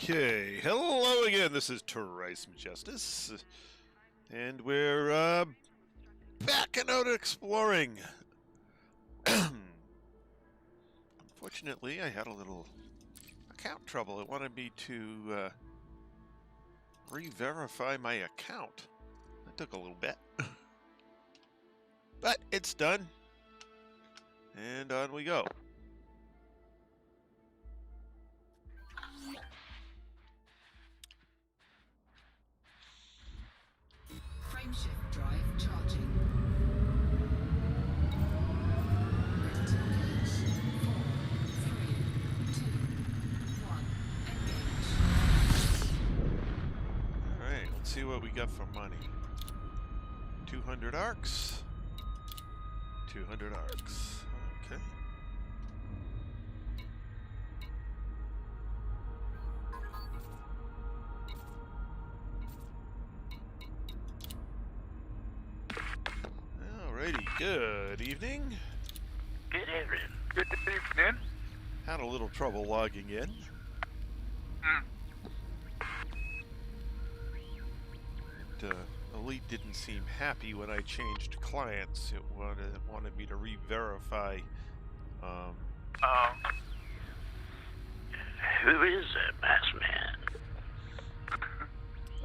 Okay, hello again. This is Trice Justice, and we're back and out exploring. Unfortunately, I had a little account trouble. It wanted me to re-verify my account. That took a little bit, but it's done, and on we go. Frameshift drive charging. Ready to engage. 4, 3, 2, 1. Engage. Alright, let's see what we got for money. 200 arcs. 200 arcs. Okay. Alrighty, good evening. Good evening. Good evening. Had a little trouble logging in. Elite didn't seem happy when I changed clients. It wanted me to re-verify. Who is that masked man?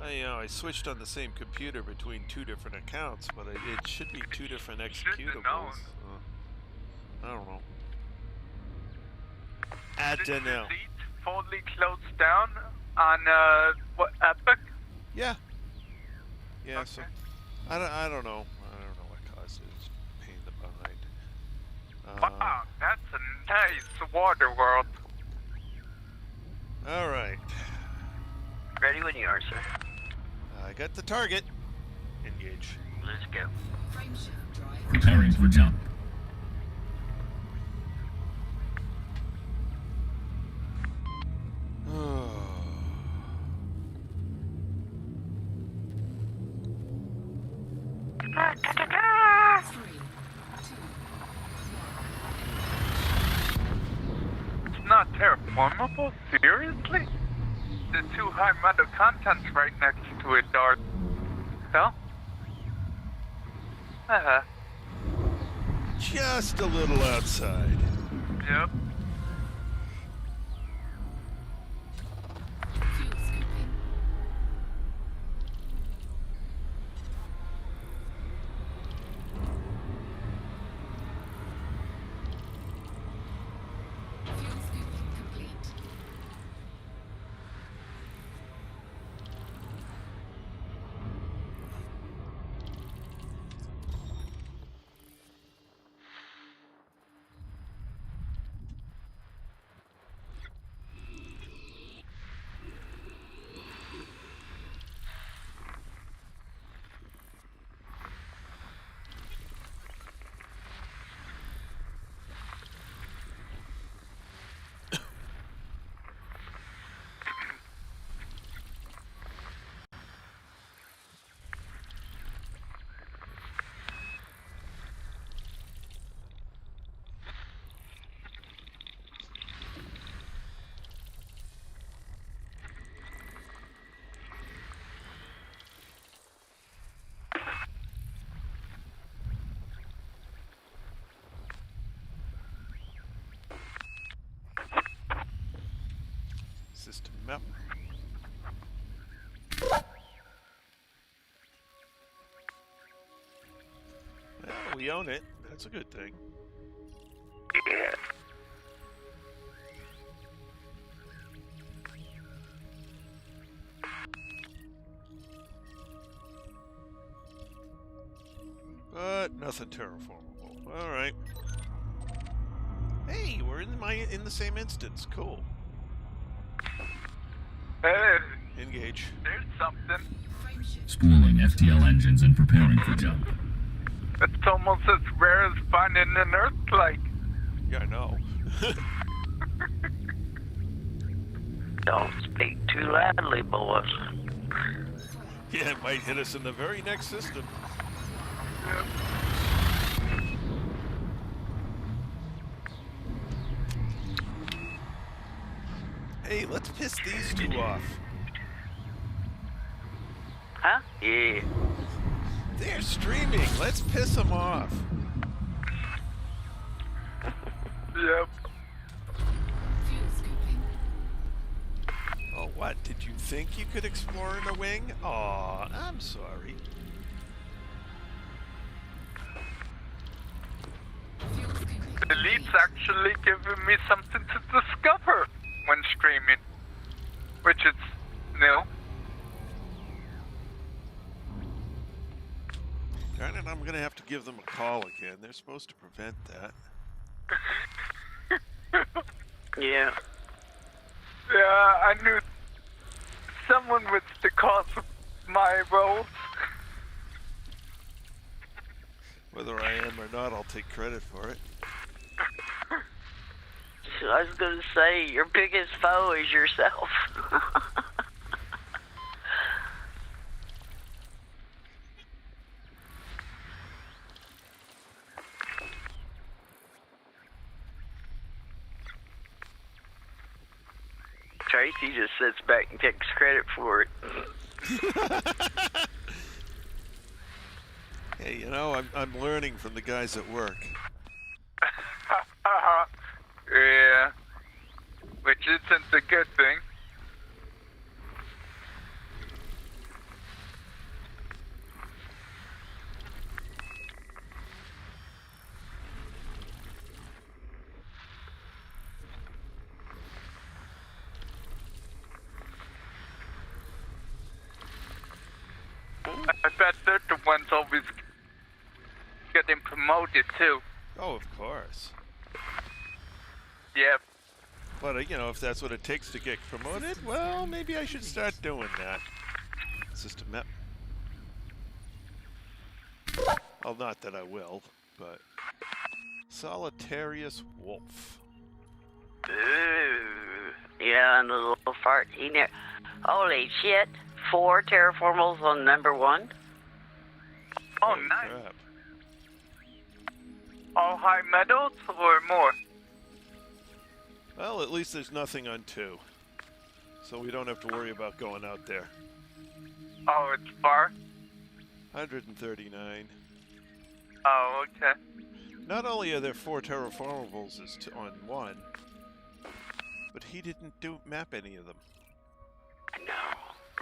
I switched on the same computer between two different accounts, but it should be two different executables. I don't know. I don't know. Did the fully closed down on what Epic? Yeah. Yeah. Okay. So I don't know. I don't know what caused it. It's a pain in the behind. Wow, that's a nice water world. All right. Ready when you are, sir. I got the target. Engage. Let's go. Frameshift drive. Preparing for jump. It's not terraformable? Seriously? The two high metal contents right next to it are... Hell? Just a little outside. Yep. Fuel scooping. Fuel scooping complete. System map. Well, we own it. That's a good thing. Yeah. But nothing terraformable. All right. Hey, we're in the same instance. Cool. Hey, Engage. there's something. Frameshift. Spooling FTL engines and preparing for jump. It's almost as rare as finding an earthquake. Yeah, I know. Don't speak too loudly, boys. Yeah, it might hit us in the very next system. Yep. Hey, let's piss these two off. Huh? Yeah. They're streaming. Let's piss them off. Yep. Fuel scooping. Oh, what? Did you think you could explore in a wing? Aw, I'm sorry. Fuel scooping The complete. lead's actually giving me something to discover when streaming, which is new. Darn it, I'm gonna have to give them a call again. They're supposed to prevent that. Yeah. Yeah, I knew someone was the cause of my roles. Whether I am or not, I'll take credit for it. So I was gonna say, your biggest foe is yourself. Tracy just sits back and takes credit for it. Hey, you know, I'm learning from the guys at work. Yeah. Which isn't a good thing. I bet they're the ones always getting promoted too. Oh, of course. Yep. But, you know, if that's what it takes to get promoted, well, maybe I should start doing that. System map. Well, not that I will, but... Solitarius Wolf. Ooh. Yeah, and the little fart. Holy shit. 4 terraformals on number 1. Oh, Holy nice. crap. All high metals or more? Well, at least there's nothing on 2. So we don't have to worry about going out there. Oh, it's far? 139. Oh, okay. Not only are there 4 terraformables on 1, but he didn't map any of them. No.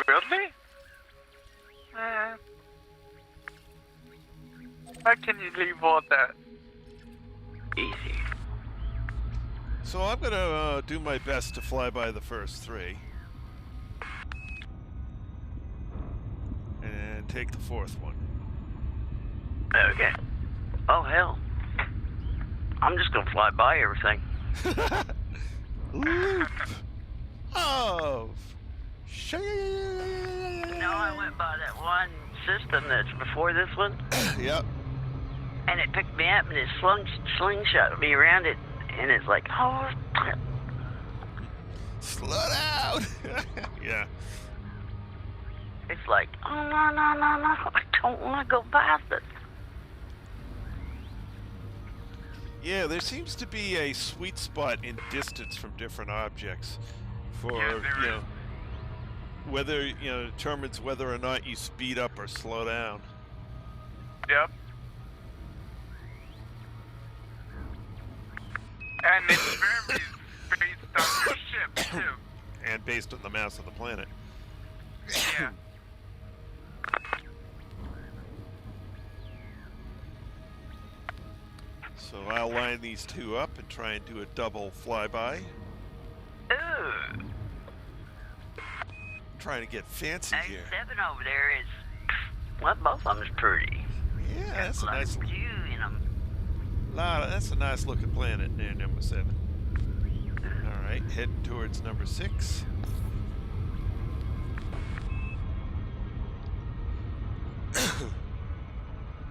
Really? How can you leave all that? Easy. So I'm gonna do my best to fly by the first 3. And take the 4th one. Okay. Oh, hell. I'm just gonna fly by everything. Loop of No, I went by that one system that's before this one, Yep. and it picked me up and it slingshot me around it, and it's like, oh, Slow down. Yeah. it's like, oh, no, no, no, no, I don't want to go past it. Yeah, there seems to be a sweet spot in distance from different objects for, Yeah, there you know, whether, you know, determines whether or not you speed up or slow down. Yep. And it's very based on your ship, too. And based on the mass of the planet. Yeah. So I'll line these 2 up and try and do a double flyby. Ooh, Trying to get fancy here. A7 over there is, well, both of them is pretty. Yeah, that's a Like nice, you in them. that's a nice looking planet there, number 7. All right, heading towards number 6.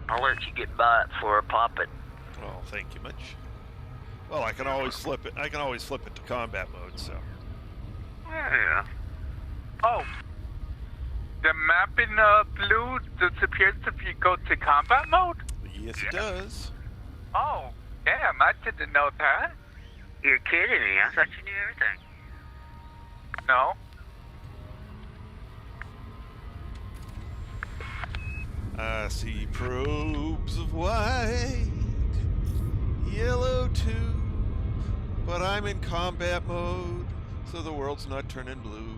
I'll let you get by it before I pop it. Oh, thank you much. Well, I can always flip it. I can always flip it to combat mode. So. Yeah. Oh. The map in blue disappears if you go to combat mode? Yes, it does. Oh, damn, I didn't know that. You're kidding me. I thought you knew everything. No? I see probes of white, yellow too, but I'm in combat mode, so the world's not turning blue.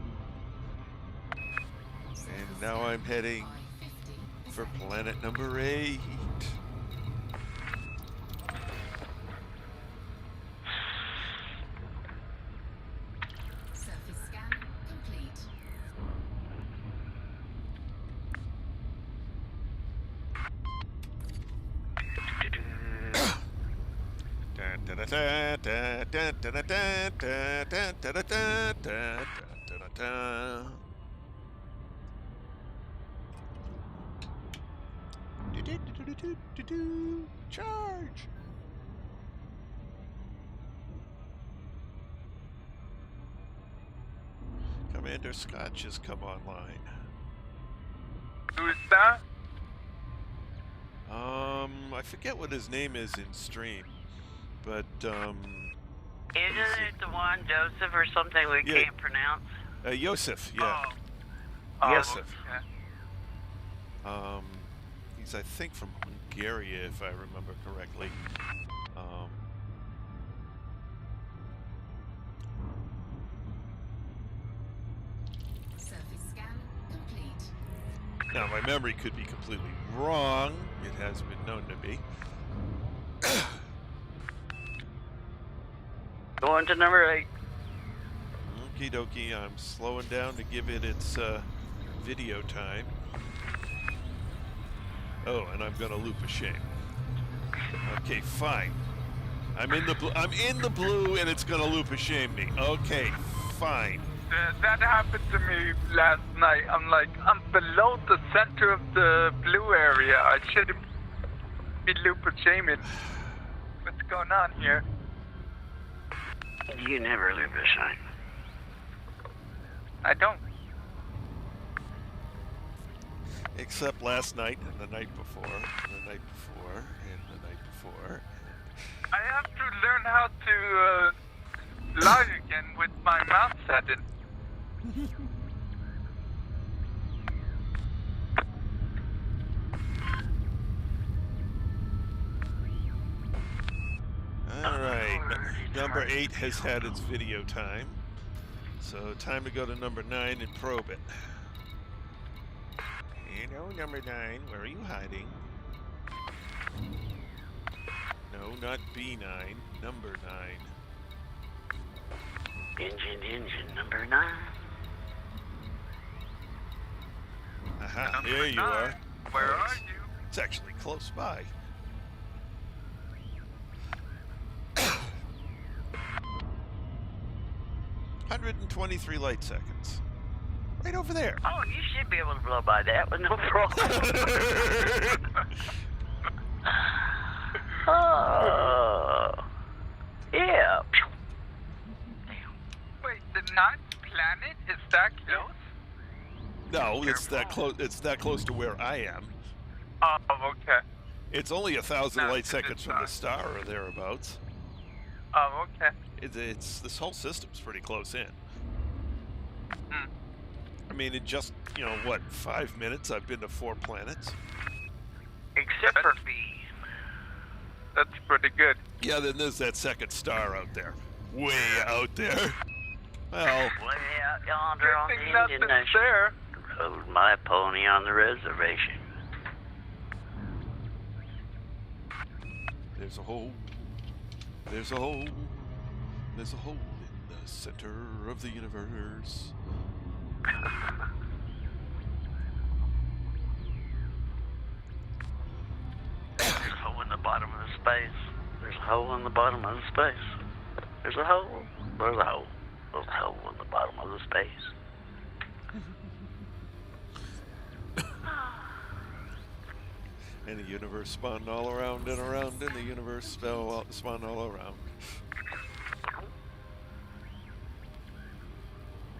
And now I'm heading for planet number 8. Surface scan complete. Charge! Commander Scotch has come online. Who's that? I forget what his name is in stream, but Isn't it the one, Joseph, or something we Yeah. can't pronounce? Yosef, yeah. Oh. Yosef. Okay. He's I think from Hungary, if I remember correctly. Surface scan complete. Now my memory could be completely wrong. It has been known to be. Going to number 8. Okie dokie, I'm slowing down to give it its video time. Oh, and I'm gonna loop a shame. Okay, fine. I'm in the blue, and it's gonna loop a shame me. Okay, fine. That happened to me last night. I'm like, I'm below the center of the blue area. I shouldn't be loop shaming. What's going on here? You never loop a shame. I don't. Except last night, and the night before, and the night before, and the night before. I have to learn how to lie again with my mouth setting. Alright, number 8 has had its video time. So time to go to number 9 and probe it. Hello, number 9, where are you hiding? No, not B9, number 9. Engine, number 9. Aha, Number there you 9. are. Where Oh, are you? It's actually close by. $123 light seconds. Right over there. Oh, you should be able to blow by that with no problem. Oh. Yeah. Wait, the ninth planet is that close? No, it's that close. It's that close to where I am. Oh, okay. It's only 1,000 No, light it's seconds from the not. star or thereabouts. Oh, okay. It's this whole system's pretty close in. Hmm. I mean, in just, what, 5 minutes, I've been to 4 planets. Except for B. That's pretty good. Yeah, then there's that second star out there. Way out there. Well, Way out yonder on Good the thing Indian nothing's Nation. there. Rode my pony on the reservation. there's a hole. There's a hole. There's a hole in the center of the universe. There's a hole in the bottom of the space. There's a hole in the bottom of the space. There's a hole. There's a hole. There's a hole in the bottom of the space. And the universe spun all around and around, and the universe spun all around.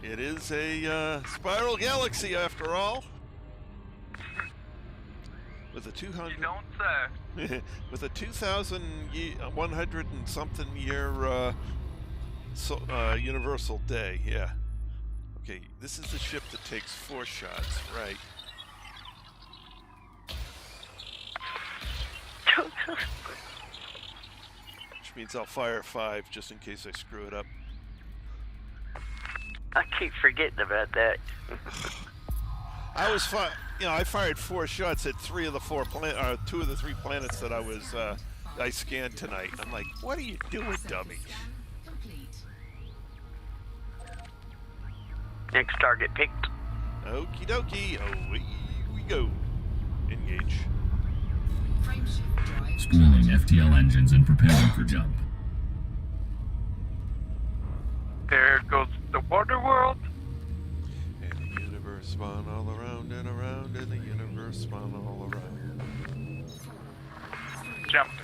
It is a spiral galaxy, after all. With a 200, You don't say. with a 2,100 and something year universal day. Yeah, Okay, this is the ship that takes 4 shots, right? Which means I'll fire 5 just in case I screw it up. I keep forgetting about that. I was I fired 4 shots at 2 of the 3 planets that I scanned tonight. I'm like, what are you doing, dummy? Scan complete. Next target picked. Okie dokie, away we go. Engage. Frameshift drive Spooling FTL engines and preparing for jump. There goes the water world. And the universe spun all around and around, and the universe spun all around. Jumping.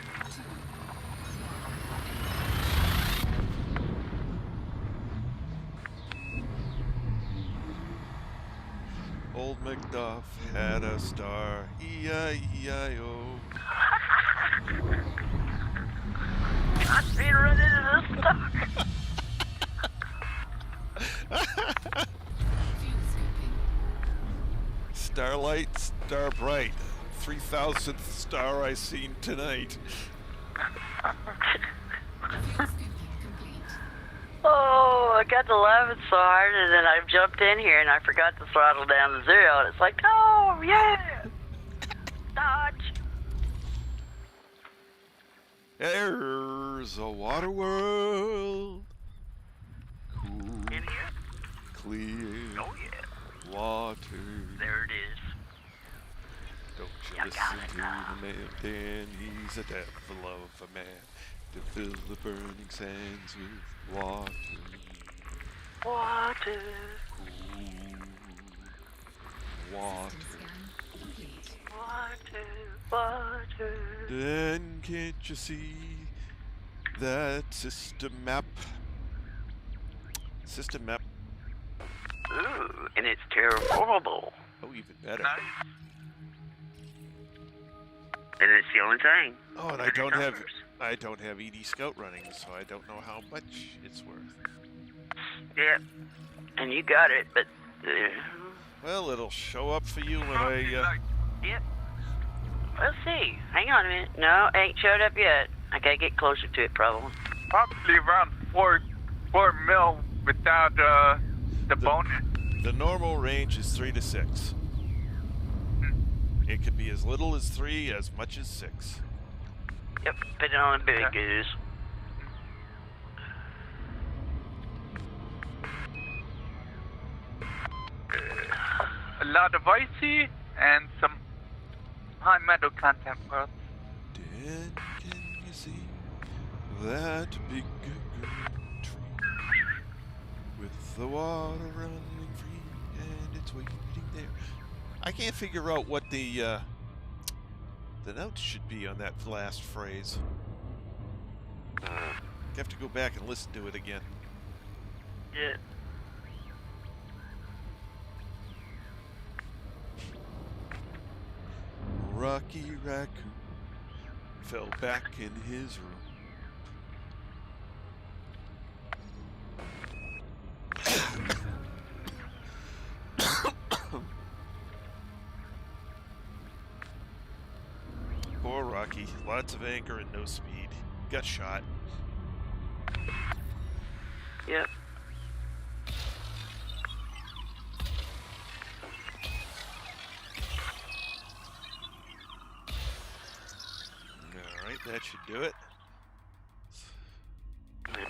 Old MacDuff had a star, E-I-E-I-O. I speed run into this stuff. fuel scooping. Starlight, star bright, 3,000th star I seen tonight. Fuel scooping complete. Oh, I got to laughing so hard, and then I jumped in here, and I forgot to throttle down to 0, and it's like, oh, yeah! Dodge! There's a water world. Cool, In here? clear Oh, yeah. water. There it is. Don't you You listen got it to now. the man, Dan, he's a devil of a man. To fill the burning sands with water. Water. Cool water. Scan complete. Water. Then can't you see that system map? System map. Ooh, and it's terrible. Oh, even better. Nice. And it's the only thing. Oh, and I don't have ED Scout running, so I don't know how much it's worth. Yep. And you got it, but... Well, it'll show up for you when Probably I. like Yep. Let's see. Hang on a minute. No, ain't showed up yet. I gotta get closer to it, probably. probably around 4 mil without the bonus. The normal range is 3 to 6. It could be as little as 3, as much as 6. Yep, depending on the big Yeah. goose. A lot of icy and some high metal content worlds. Dan, can you see that big green tree with the water running free and it's waiting there? I can't figure out what the notes should be on that last phrase. You have to go back and listen to it again. Yeah. Rocky Raccoon fell back in his room. Poor Rocky. Lots of anger and no speed. Got shot. Yep. Alright, that should do it.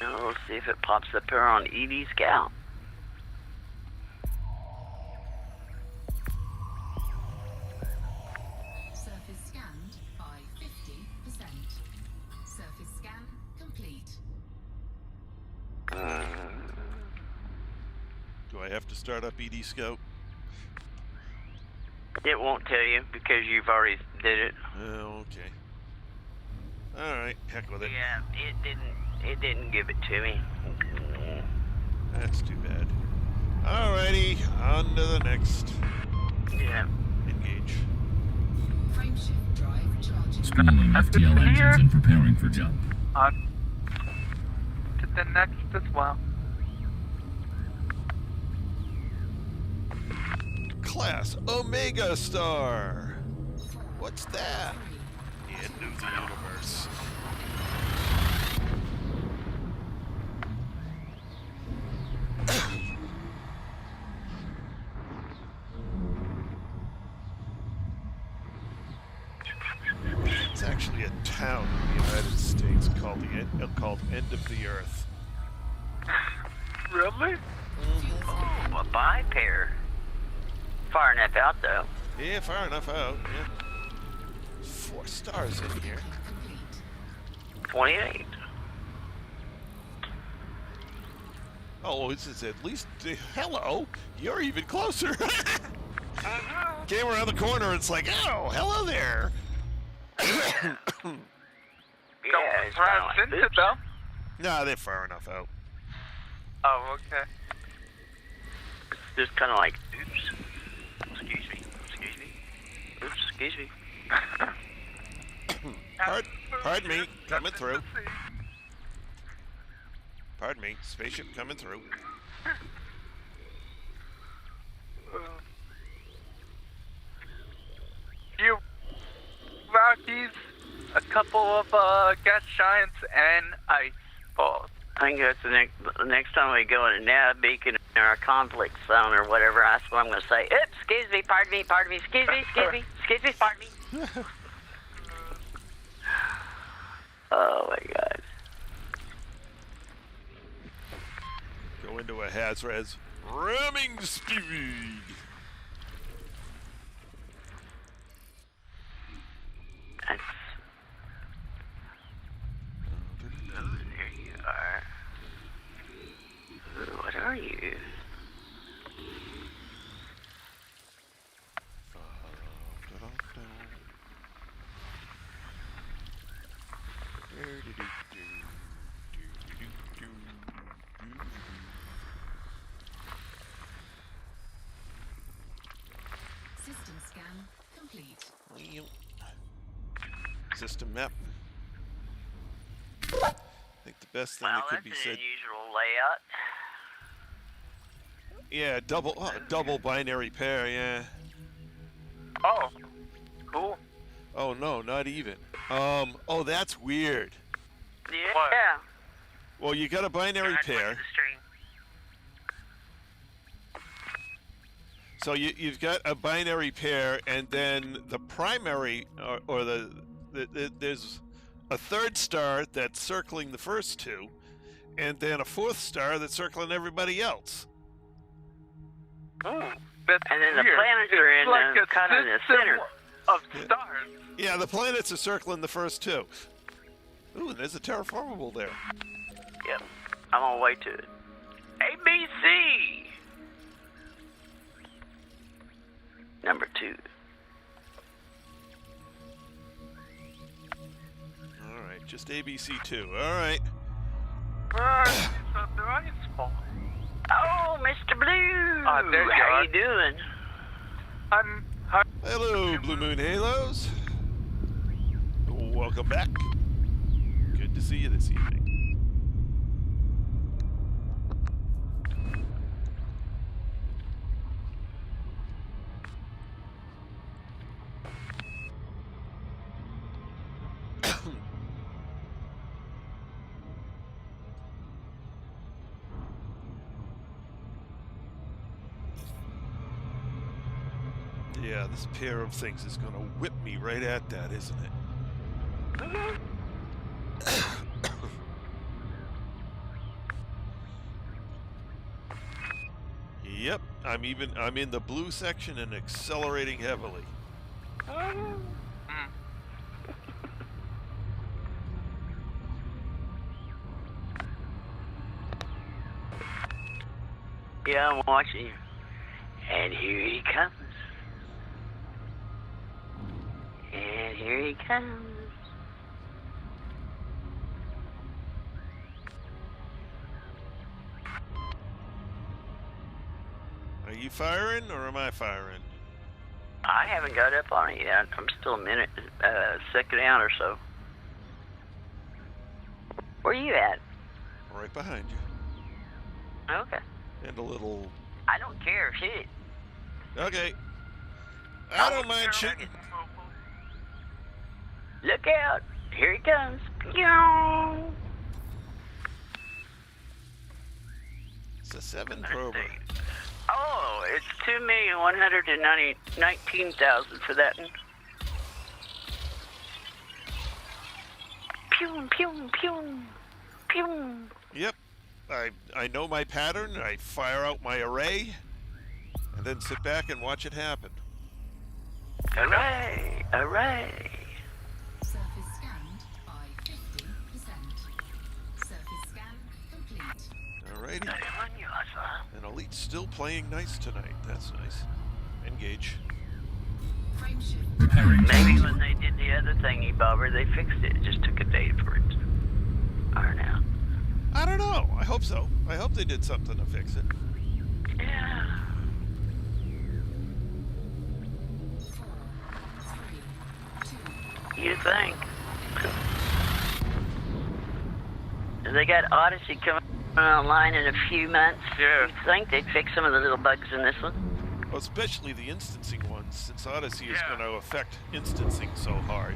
Now let's see if it pops up here on ED Scout. Surface scanned by 50%. Surface scan complete. Do I have to start up ED Scout? It won't tell you because you've already did it. Oh, okay. Alright, heck with it. Yeah, it didn't give it to me. That's too bad. Alrighty, on to the next. Yeah. Engage. Frameshift drive charging. Spooling FTL engines and preparing for jump. On to the next as well. class, Omega Star. What's that? End of the universe. It's actually a town in the United States called End of the Earth. Really? Oh, a bi-pair. Far enough out, though. Yeah, far enough out. Yeah. 4 stars in here. 28. Oh, this is at least. Hello, you're even closer. Came around the corner. It's like, oh, hello there. Yeah, Don't it's press kind of like, into oops. them. Nah, they're far enough out. Oh, okay. Just kind of like, oops. Excuse me. Excuse me. Oops, excuse me. Pardon me, coming through. Pardon me, spaceship coming through. You Rockies, a couple of gas giants, and ice balls. I think that's the next time we go in a nav beacon or a conflict zone or whatever, that's what I'm going to say. Oops, excuse me, pardon me, excuse me, pardon me. Oh my God. Go into a Hazraz ramming speed. That's... Oh, there you are. Ooh, what are you? System scan complete. System map. I think the best thing that could be that's an said. unusual layout. Yeah, double binary pair. Yeah. Oh, cool. Oh no, not even. Oh, that's weird. Yeah. What? Well, you got a binary pair. So you've got a binary pair, and then the primary, or there's a third star that's circling the first two, and then a fourth star that's circling everybody else. Ooh, that's And then the weird. planets are It's in like a kind of the system center. of stars. Yeah, the planets are circling the first two. Ooh, and there's a terraformable there. Yep. I'm on the way to it. ABC! Number 2. All right, just ABC2. All right. Where is the ice ball? Oh, Mr. Blue! There you How are. you doing? I'm Hello, Blue Moon Halos. Welcome back. Good to see you this evening. Yeah, this pair of things is going to whip me right at that, isn't it? Yep, I'm in the blue section and accelerating heavily. Yeah, I'm watching you. And here he comes. And here he comes. Are you firing or am I firing? I haven't got up on it yet. I'm still a second out or so. Where you at? Right behind you. Okay. And a little... I don't care. Hit it. Okay. I don't mind shooting. Look out! Here he comes. Pew! It's a 7 prober. Oh, it's 2,119,000 for that one. Pew, pew, pew, pew. Yep. I know my pattern. I fire out my array, and then sit back and watch it happen. Hooray! Hooray! Surface scanned by 50%. Surface scan complete. Alrighty. And Elite's still playing nice tonight. That's nice. Engage. Frame shift. Preparing to Maybe move. when they did the other thingy bobber, they fixed it. It just took a day for it to iron out. I don't know. I hope so. I hope they did something to fix it. Yeah. 4, 3, 2. You think? They got Odyssey coming online in a few months. Yeah. You'd think they'd fix some of the little bugs in this one. Well, especially the instancing ones, since Odyssey is Yeah. going to affect instancing so hard.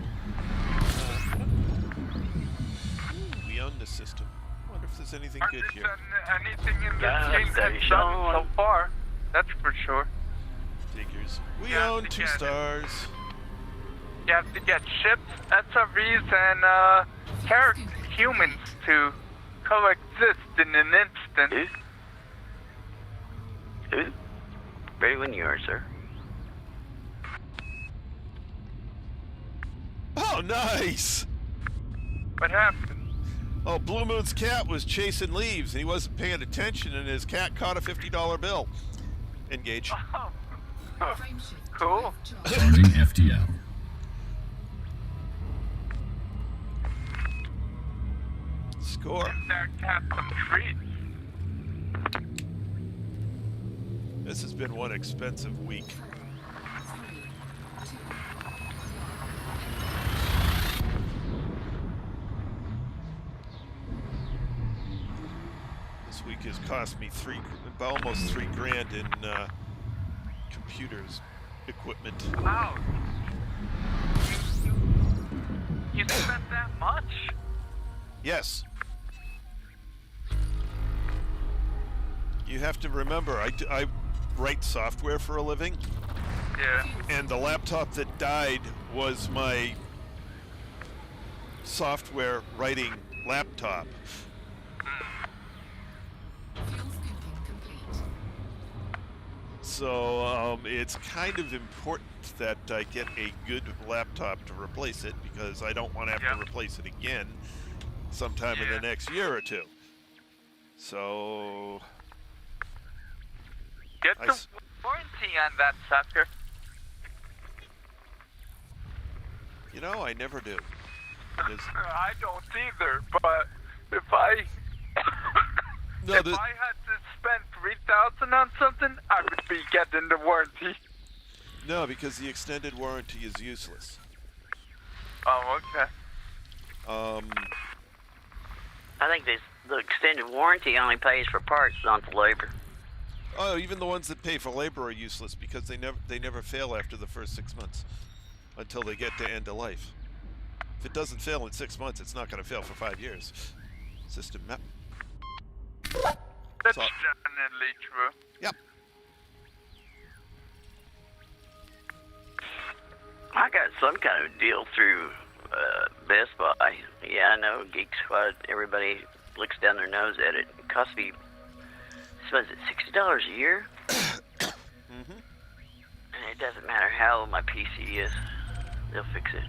We own the system. Wonder if there's anything good here. Anything in Gas this game has done station. so far. That's for sure. Figures. We Yeah, own to 2 get it. stars. You have to get ships, SRVs, and humans to coexist in an instant. Who? Ready when you are, sir. Oh, nice! What happened? Oh, Blue Moon's cat was chasing leaves, and he wasn't paying attention, and his cat caught a $50 bill. Engage. Oh. Frame shift. Cool. drive charge. Charging FTL. Score. Their cat some treats. This has been one expensive week. 4, 3, 2. This week has cost me almost $3,000 in computers, equipment. Wow. You spent that much? Yes. You have to remember, I write software for a living, Yeah. and the laptop that died was my software writing laptop. Fuel scooping complete. So it's kind of important that I get a good laptop to replace it, because I don't want to have Yeah. to replace it again sometime in Yeah. the next year or two. So Get I the s- warranty on that sucker. you know, I never do. There's- I don't either, but if I No, if I had to spend $3,000 on something, I would be getting the warranty. No, because the extended warranty is useless. Oh, okay. I think the extended warranty only pays for parts, not the labor. Oh, even the ones that pay for labor are useless, because they never fail after the first 6 months until they get to end of life. If it doesn't fail in 6 months, it's not going to fail for 5 years. System map. That's So- definitely true. Yep. I got some kind of deal through Best Buy. Yeah, I know, Geek Squad, everybody looks down their nose at it. It costs me, what is it, $60 a year? Mm-hmm. And it doesn't matter how old my PC is, they'll fix it.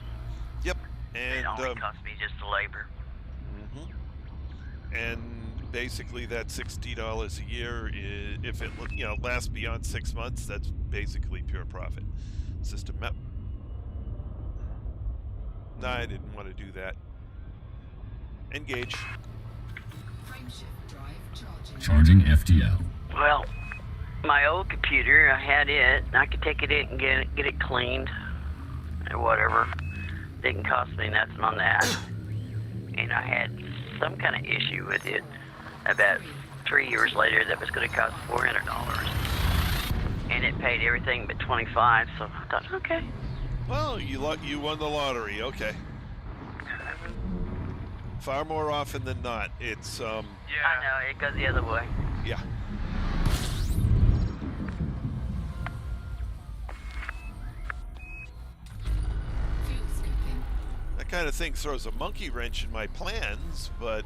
Yep. It And only costs me just the labor. and basically that $60 a year is, if it lasts beyond 6 months, that's basically pure profit. System map. No, I didn't want to do that. Engage. Frame shift drive charging. Charging FTL. Well, my old computer, I had it, and I could take it in and get it cleaned, or whatever. Didn't cost me nothing on that. And I had some kind of issue with it about 3 years later that was going to cost $400. and it paid everything but 25. So I thought, okay. Well, you won the lottery. Okay. Far more often than not, it's I know it goes the other way. yeah. Fuel scooping. That kind of thing throws a monkey wrench in my plans, but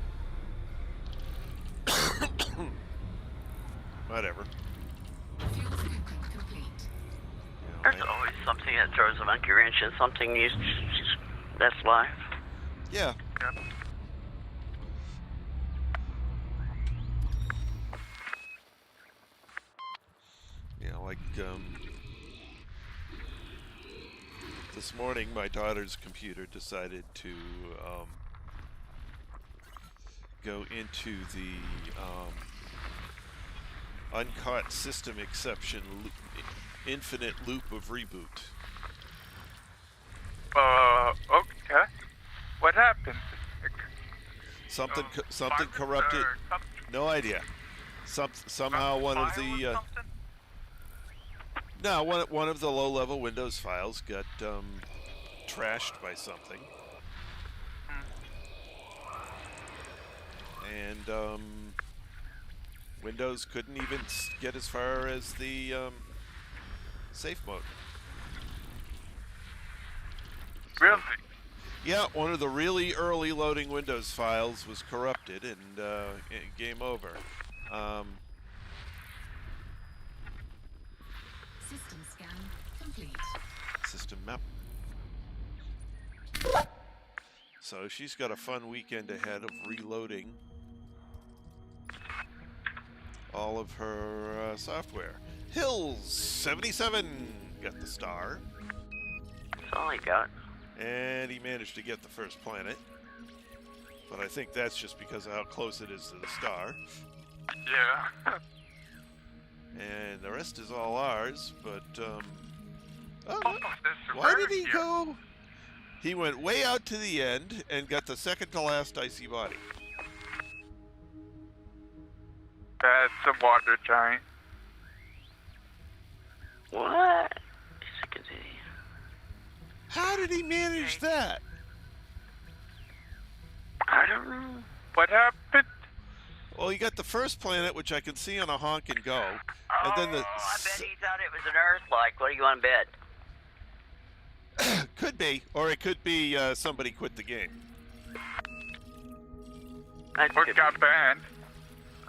whatever. Fuel scooping complete. You know, There's always something that throws a monkey wrench in something. That's life. yeah. Yeah, like this morning, my daughter's computer decided to go into the uncaught system exception infinite loop of reboot. Okay. What happened? Something something Viruses corrupted. or something? No idea. Somehow one of File or the something? no one of the low-level Windows files got trashed by something, and Windows couldn't even get as far as the safe mode. Really? Yeah, one of the really early loading Windows files was corrupted, and game over. System scan complete. System map. So she's got a fun weekend ahead of reloading all of her software. Hills 77 got the star, That's all he got. and he managed to get the first planet. But I think that's just because of how close it is to the star. Yeah. And the rest is all ours, but oh, There's why did rare he here. go? He went way out to the end and got the second to last icy body. That's a water giant. What? How did he manage that? I don't know. What happened? Well, he got the first planet, which I can see on a honk and go, and then the I bet he thought it was an Earth-like. What do you want to bet? could be, or it could be somebody quit the game. That's Or good. got banned?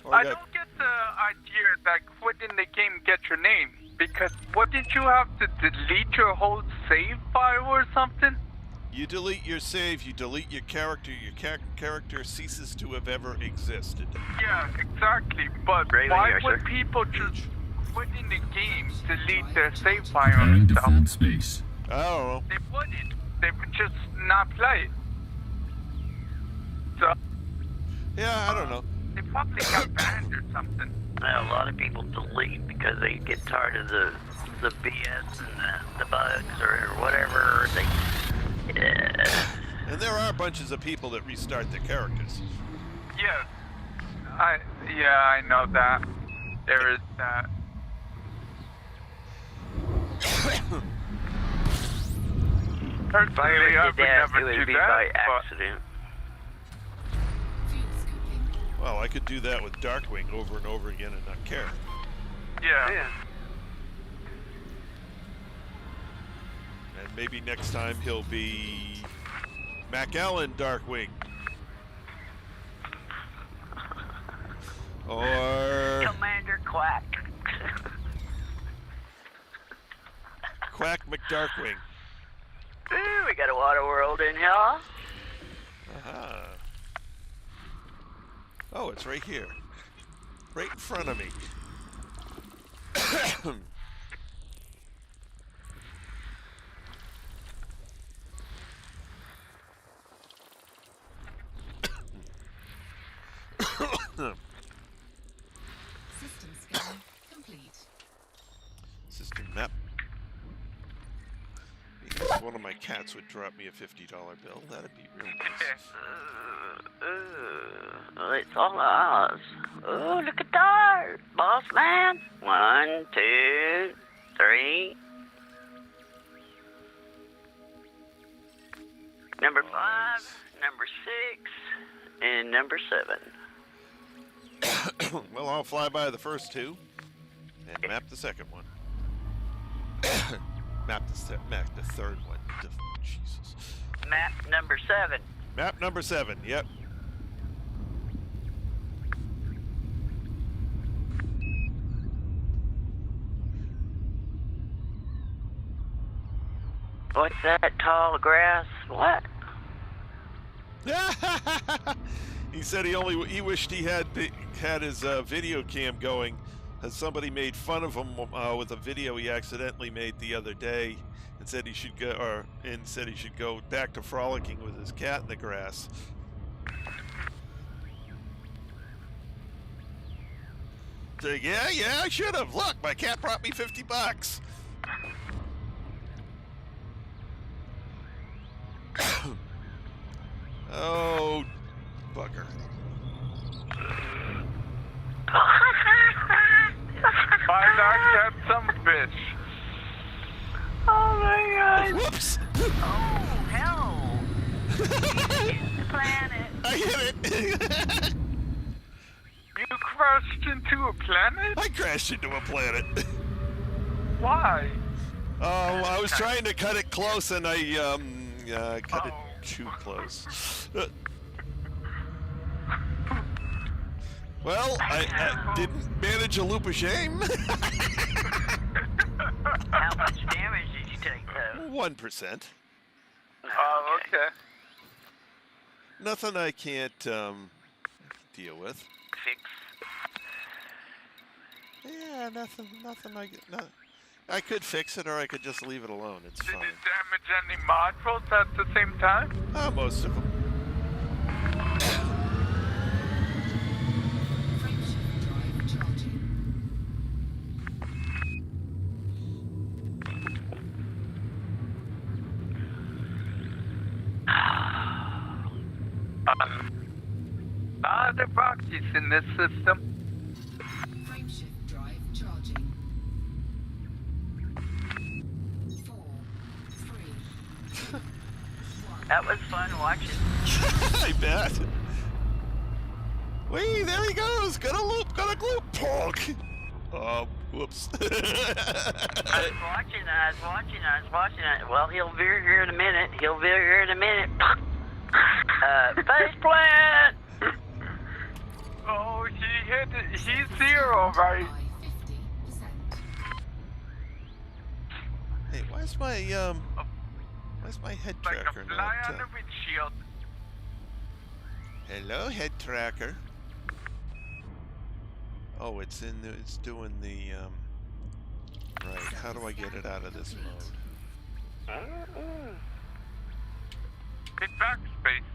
Or I got- don't get the idea that quitting the game get your name. Because what did you have to delete your whole save file or something? You delete your save, you delete your character character ceases to have ever existed. Yeah, exactly. But Great why idea, would sir. people just quitting the game delete their save file Preparing and to stuff? fold space. I don't know. They wouldn't. They would just not play it. So Yeah, I don't know. they probably got banned or something. Well, a lot of people delete because they get tired of the BS and the bugs or whatever. And there are bunches of people that restart their characters. Yes. I know that. There is that. Personally, I would If I ever never did that, it do would be that, by but accident. Fuel scooping. Well, I could do that with Darkwing over and over again and not care. yeah. And maybe next time he'll be Mac Allen Darkwing. Or Commander Quack. Quack McDarkwing. Ooh, we got a water world in here. Aha. Oh, it's right here. Right in front of me. System scan complete. System map. Because one of my cats would drop me a $50 bill, that'd be real nice. It's all ours. Oh, look at that, boss man. 1, 2, 3. Number 5, number 6, and number 7. Well, I'll fly by the first two and map the second one. map the third one. Jesus. Map number 7. Map number 7. Yep. What's that tall grass? What? He said he wished he had his video cam going, as somebody made fun of him with a video he accidentally made the other day, and said he should go back to frolicking with his cat in the grass. So, yeah, I should have. Look, my cat brought me $50. Oh, bugger. Find our cat some fish. Oh my god. Whoops! Oh, hell. It's the planet. I hit it! You crashed into a planet? I crashed into a planet. Why? Oh, I was trying to cut it close and I cut it Oh. too close. Well, I didn't manage a loop of shame. How much damage did you take, though? 1%. Oh, okay. Nothing I can't deal with. Fix. Yeah, nothing I could fix it or I could just leave it alone. It's Did fine. it damage any modules at the same time? Most of them. Frameshift drive charging. Are there boxes in this system? Frameshift drive charging. 4, 3, 2, 1. That was fun watching. I bet. Whee, there he goes. Gonna loop, gonna gloop. Pork. Whoops. I was watching. Well, he'll veer here in a minute. Face plant! Oh, he's 0, right? By 50%. Hey, why's my head Like a tracker fly not? on the windshield. Hello, head tracker. Oh, it's doing the right. How do I get it out of this mode? Hit backspace.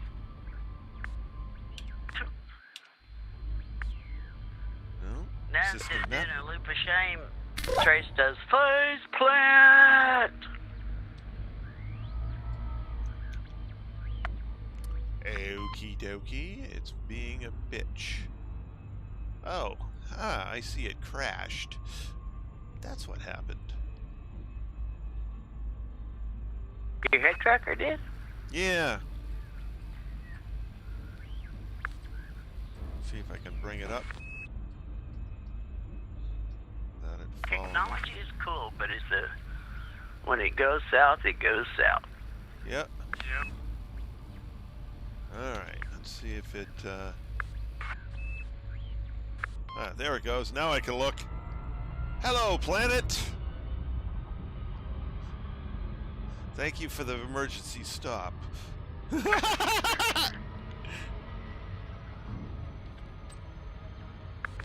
No. Now System instead of net. doing a loop of shame, Trace does face plant! Okie dokie, it's being a bitch. Oh, I see it crashed. That's what happened. Your head tracker did? Yeah. See if I can bring it up. Without it falling. Technology is cool, but when it goes south, it goes south. Yep. Yep. Alright, let's see if it, there it goes. Now I can look. Hello, planet! Thank you for the emergency stop.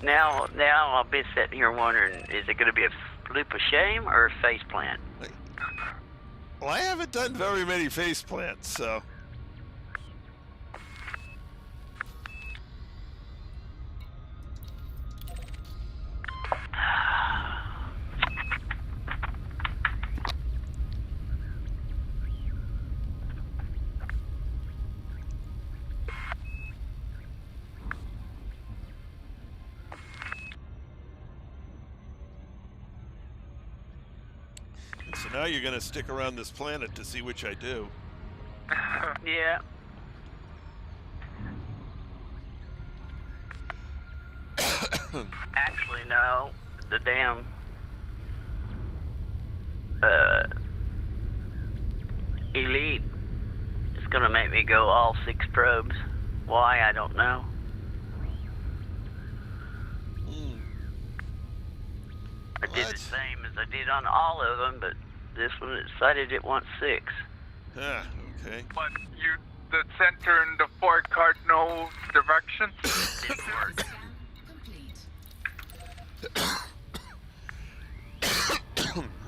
Now I'll be sitting here wondering, is it going to be a loop of shame or a face plant? Well, I haven't done very many face plants, so... So now you're gonna stick around this planet to see which I do. Yeah. Actually, no. The damn elite is gonna make me go all 6 probes. Why, I don't know. I did the same as I did on all of them, but this one it decided it wants 6. Ah, okay. But the center in the 4 cardinal directions? Didn't work. Scan complete.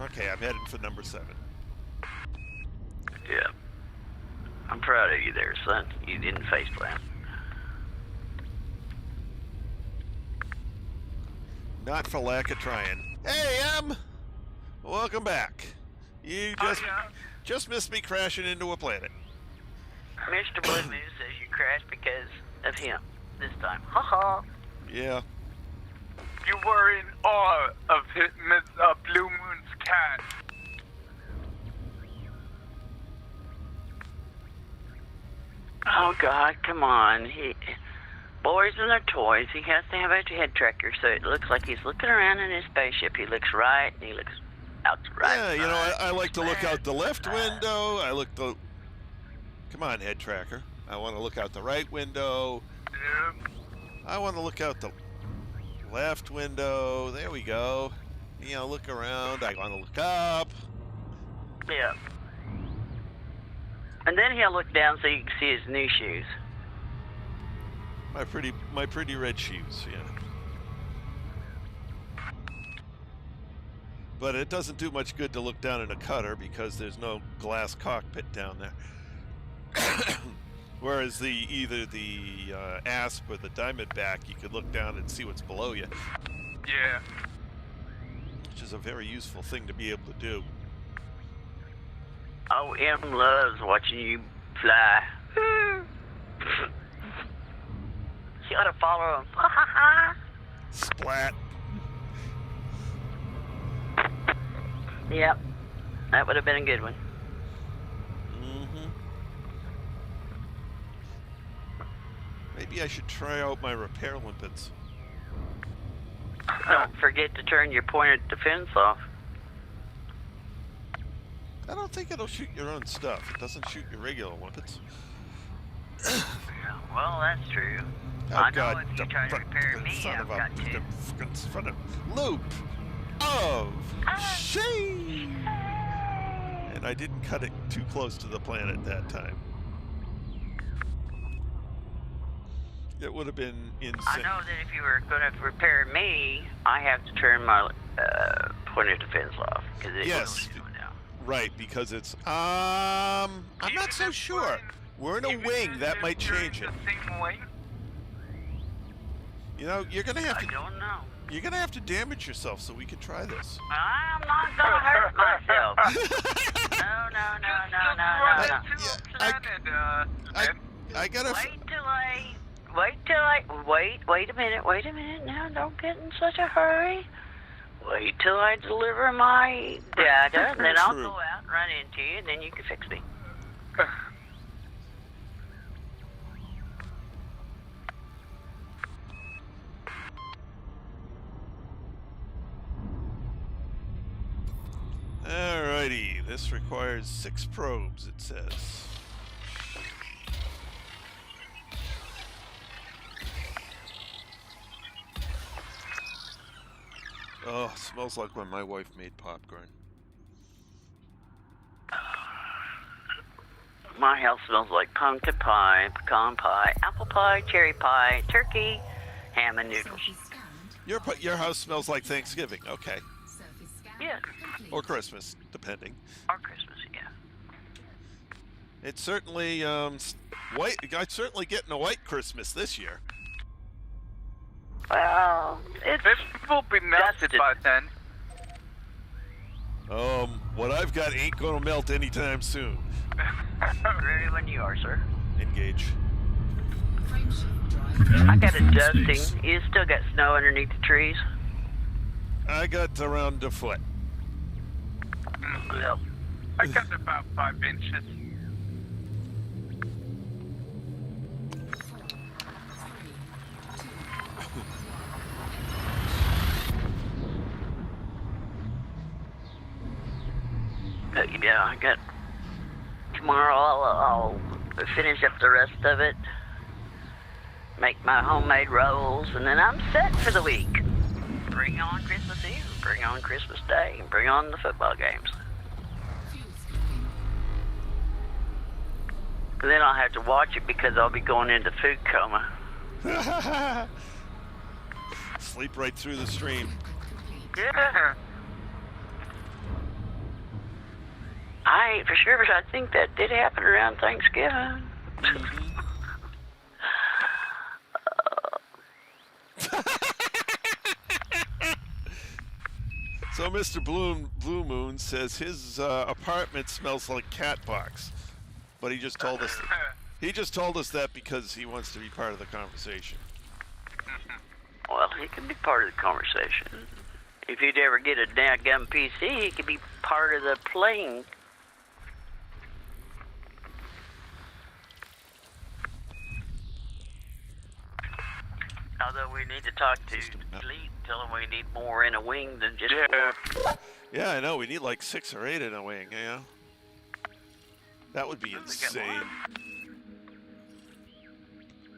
Okay, I'm heading for number 7. Yeah. I'm proud of you there, son. You didn't faceplant. Not for lack of trying. Hey, Em! Welcome back. You just missed me crashing into a planet. Mr. Blue Moon says you crashed because of him this time. Ha ha. Yeah. You were in awe of Blue Moon's cat. Oh God, come on. Boys and their toys. He has to have a head tracker, so it looks like he's looking around in his spaceship. He looks right, and he looks out to right. Yeah, you know, I like to look out the left window. Come on, head tracker. I want to look out the right window. Yeah. I want to look out the left window. There we go. You know, look around. I want to look up. Yeah. And then he'll look down so you can see his new shoes. My pretty red shoes, yeah. But it doesn't do much good to look down in a cutter because there's no glass cockpit down there. Whereas either the Asp or the Diamondback, you could look down and see what's below you. Yeah. Which is a very useful thing to be able to do. Oh, M loves watching you fly. You ought to follow him. Splat. Yep. That would have been a good one. Mm-hmm. Maybe I should try out my repair limpets. Don't forget to turn your pointed defense off. I don't think it'll shoot your own stuff. It doesn't shoot your regular limpets. Well, that's true. Oh, I know God, if you try to repair me, I've got to. Front of loop of shame. And I didn't cut it too close to the planet that time. It would have been insane. I know that if you were going to repair me, I have to turn my pointed defense off. Because it Yes. will now. Right, because it's I'm not so sure. We're in a wing. That might change it. The same wing? You know, you're gonna have I to. don't know. You're gonna have to damage yourself so we can try this. I'm not going to hurt myself. No. I gotta. Wait a minute. Now, don't get in such a hurry. Wait till I deliver my data, and then I'll True. go out and run into you, and then you can fix me. Alrighty, this requires 6 probes, it says. Oh, it smells like when my wife made popcorn. My house smells like pumpkin pie, pecan pie, apple pie, cherry pie, turkey, ham and noodles. Surface scanned. Your house smells like Thanksgiving, okay. Surface scan Yeah. complete. Or Christmas, depending. Or Christmas, yeah. It's certainly, white. I'm certainly getting a white Christmas this year. Well, it's This will be melted Dusted. by then. What I've got ain't gonna melt anytime soon. ready when you are, sir. Engage. Frameshift drive. Preparing I got for a full dusting. space. You still got snow underneath the trees? I got around a foot. Well, I got about 5 inches. 4, 3, 2, yeah, I got tomorrow. I'll finish up the rest of it, make my homemade rolls, and then I'm set for the week. Bring on Christmas Eve, bring on Christmas Day, and bring on the football games. fuel skipping. And then I'll have to watch it because I'll be going into food coma. Sleep right through the stream. Complete. Yeah. I ain't for sure, but I think that did happen around Thanksgiving. So Mr. Blue Moon says his apartment smells like cat box, but he just told us that because he wants to be part of the conversation. Well, he could be part of the conversation. If you'd ever get a dadgum PC, he could be part of the playing. Although we need to talk to Elite, tell him we need more in a wing than just four. Yeah, I know. We need like 6 or 8 in a wing, yeah? That would be insane.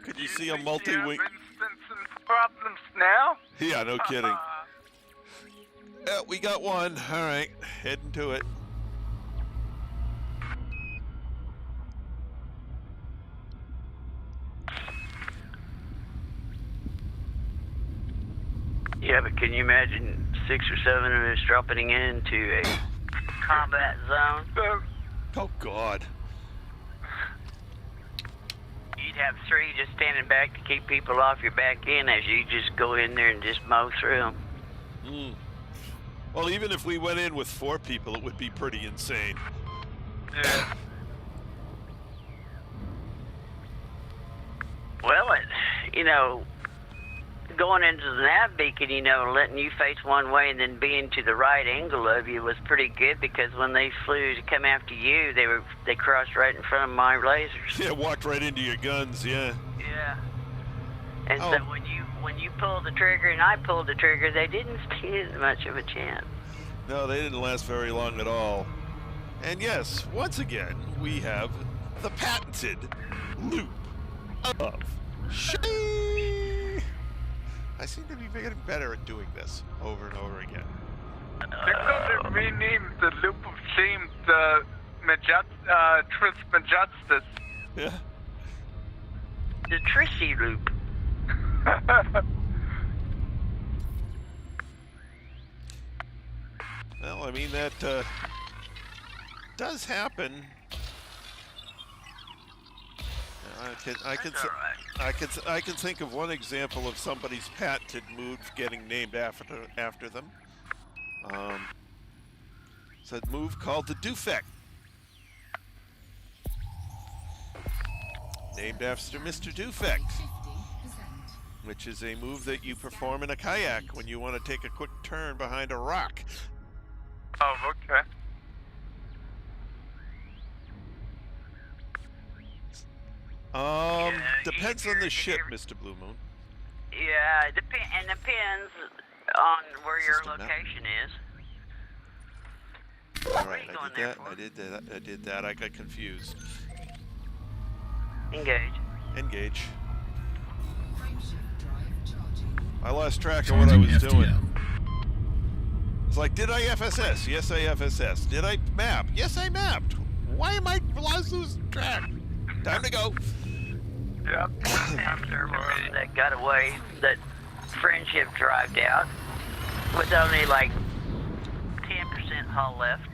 Could you see a multi-wing? Instances problems now? Yeah, no kidding. Yeah, we got one. All right, heading to it. Yeah, but can you imagine 6 or 7 of us dropping into a combat zone? Oh, God. You'd have 3 just standing back to keep people off your back end as you just go in there and just mow through them. Well, even if we went in with 4 people, it would be pretty insane. Yeah. Well, going into the nav beacon, letting you face one way and then being to the right angle of you was pretty good because when they flew to come after you, they crossed right in front of my lasers. Yeah, walked right into your guns, yeah. Yeah. And Oh. so when you pulled the trigger and I pulled the trigger, they didn't stand much of a chance. No, they didn't last very long at all. And yes, once again, we have the patented loop of shame. I seem to be getting better at doing this over and over again. They're gonna rename the loop of shame the Trismegistus. Yeah. The Trissy loop. Well, I mean, that does happen. I can That's all right. I can think of one example of somebody's patented move getting named after them. It's a move called the Dufek, named after Mr. Dufek, 50%. which is a move that you perform in a kayak when you want to take a quick turn behind a rock. Oh, okay. Depends on the ship, Mr. Blue Moon. Yeah, it depends on where your System map. location is. All right, you going I there did that. for? I did that. I got confused. Engage. Engage. Frameshift drive charging. I lost track of what I was Charging doing. FTL. It's like, did I FSS? Yes, I FSS. Did I map? Yes, I mapped. Why am I losing track? Time to go. Yep. After that got away, that friendship drived out with only like 10% hull left.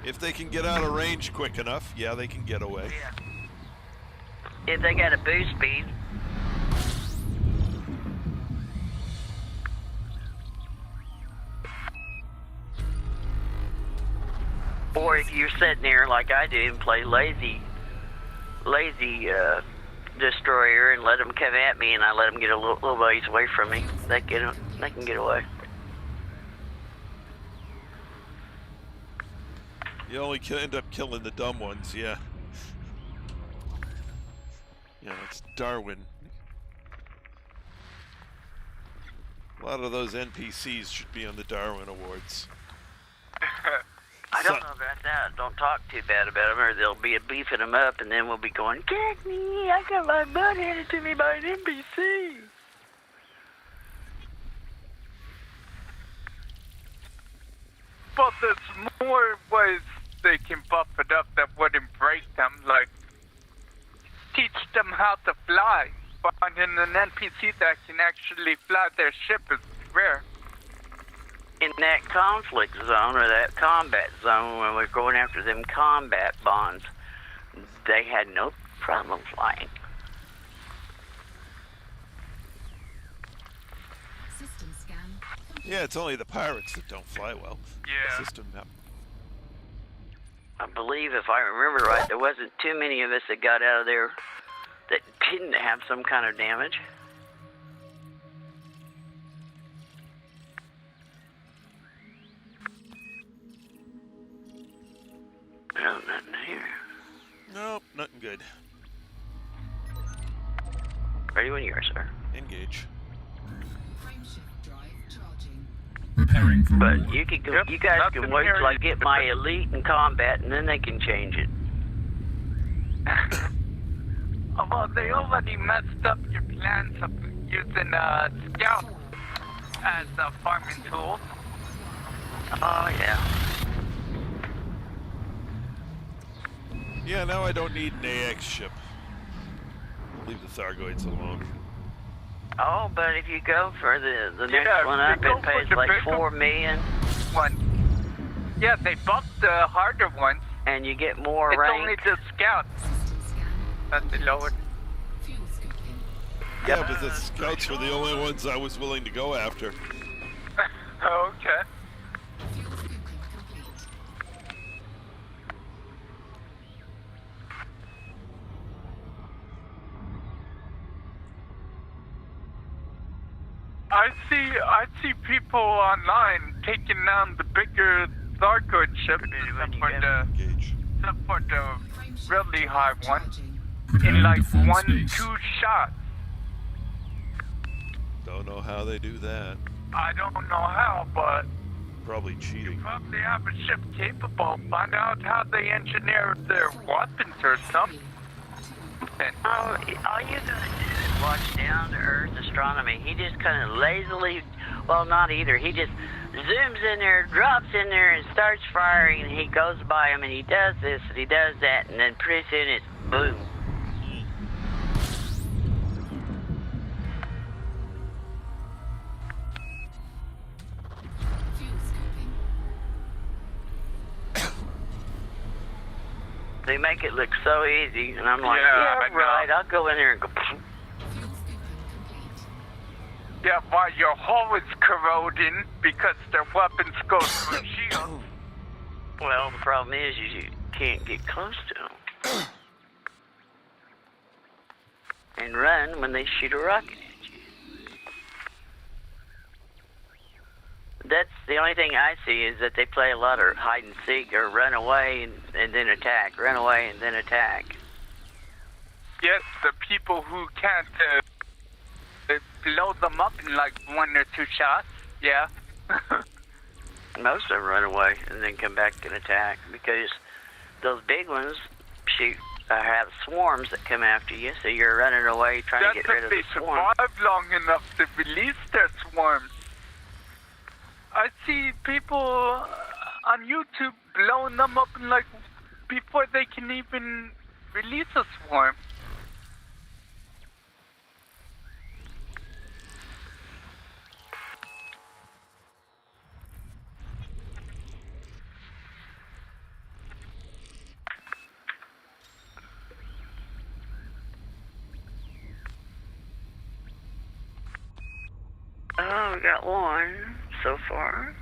If they can get out of range quick enough, yeah, they can get away. Yeah. If they got a boost speed. Or if you're sitting there like I do and play lazy destroyer and let them come at me and I let them get a little ways away from me, they can get away. You only end up killing the dumb ones, yeah. Yeah, it's Darwin. A lot of those NPCs should be on the Darwin Awards. I don't know about that. Don't talk too bad about them, or they'll be beefing them up, and then we'll be going, "Get me! I got my butt handed to me by an NPC." But there's more ways they can buff it up that wouldn't break them, like teach them how to fly. Finding an NPC that can actually fly their ship is rare. In that conflict zone, or that combat zone, when we're going after them combat bonds, they had no problem flying. System scan. Yeah, it's only the pirates that don't fly well. Yeah. System map. I believe, if I remember right, there wasn't too many of us that got out of there that didn't have some kind of damage. No, nothing here. Nope, nothing good. Ready when you are, sir. Engage. Frameshift drive charging. Preparing for war. But you could go, Yep, you guys nothing can wait here. till I get my elite in combat, and then they can change it. Well, they already messed up your plans of using Scout as a farming tool. Oh, yeah. Yeah, now I don't need an AX ship. Leave the Thargoids alone. Oh, but if you go for the next Yeah, one if up, you go it for pays the like bigger $4 million, One. Yeah, they bumped the harder ones. and you get more It's rank. only the Scout System scan. that they lowered. Fuel scoping. Yeah, but the scouts were the only ones I was willing to go after. Okay. Fuel scoping complete. I see people online taking down the bigger Thargoid ship except Engage. for the Frameshift really high drive one charging. Preparing in like defense 1-2 space. shots. Don't know how they do that. I don't know how, but Probably cheating. probably have a ship capable. Find out how they engineer their weapons or something. All you gotta do is watch Down to Earth Astronomy. He just kind of lazily, well, not either. He just zooms in there, drops in there, and starts firing. And he goes by him, and he does this, and he does that, and then pretty soon it's boom. Fuel scoping. They make it look so easy, and I'm like, Yeah, yeah, I know. right. I'll go in there and go. Fuel scoping complete. Yeah, while your hull is corroding because their weapons go through shields. Well, the problem is you can't get close to them and run when they shoot a rocket at you. That's the only thing I see is that they play a lot of hide and seek or run away and then attack, run away and then attack. Yes, the people who can't blow them up in like 1 or 2 shots. Yeah. Most of them run away and then come back and attack because those big ones shoot have swarms that come after you, so you're running away trying That's to get rid if of they the swarm. survive long enough to release their swarms. I see people on YouTube blowing them up in like before they can even release a swarm. Oh, we got one so far.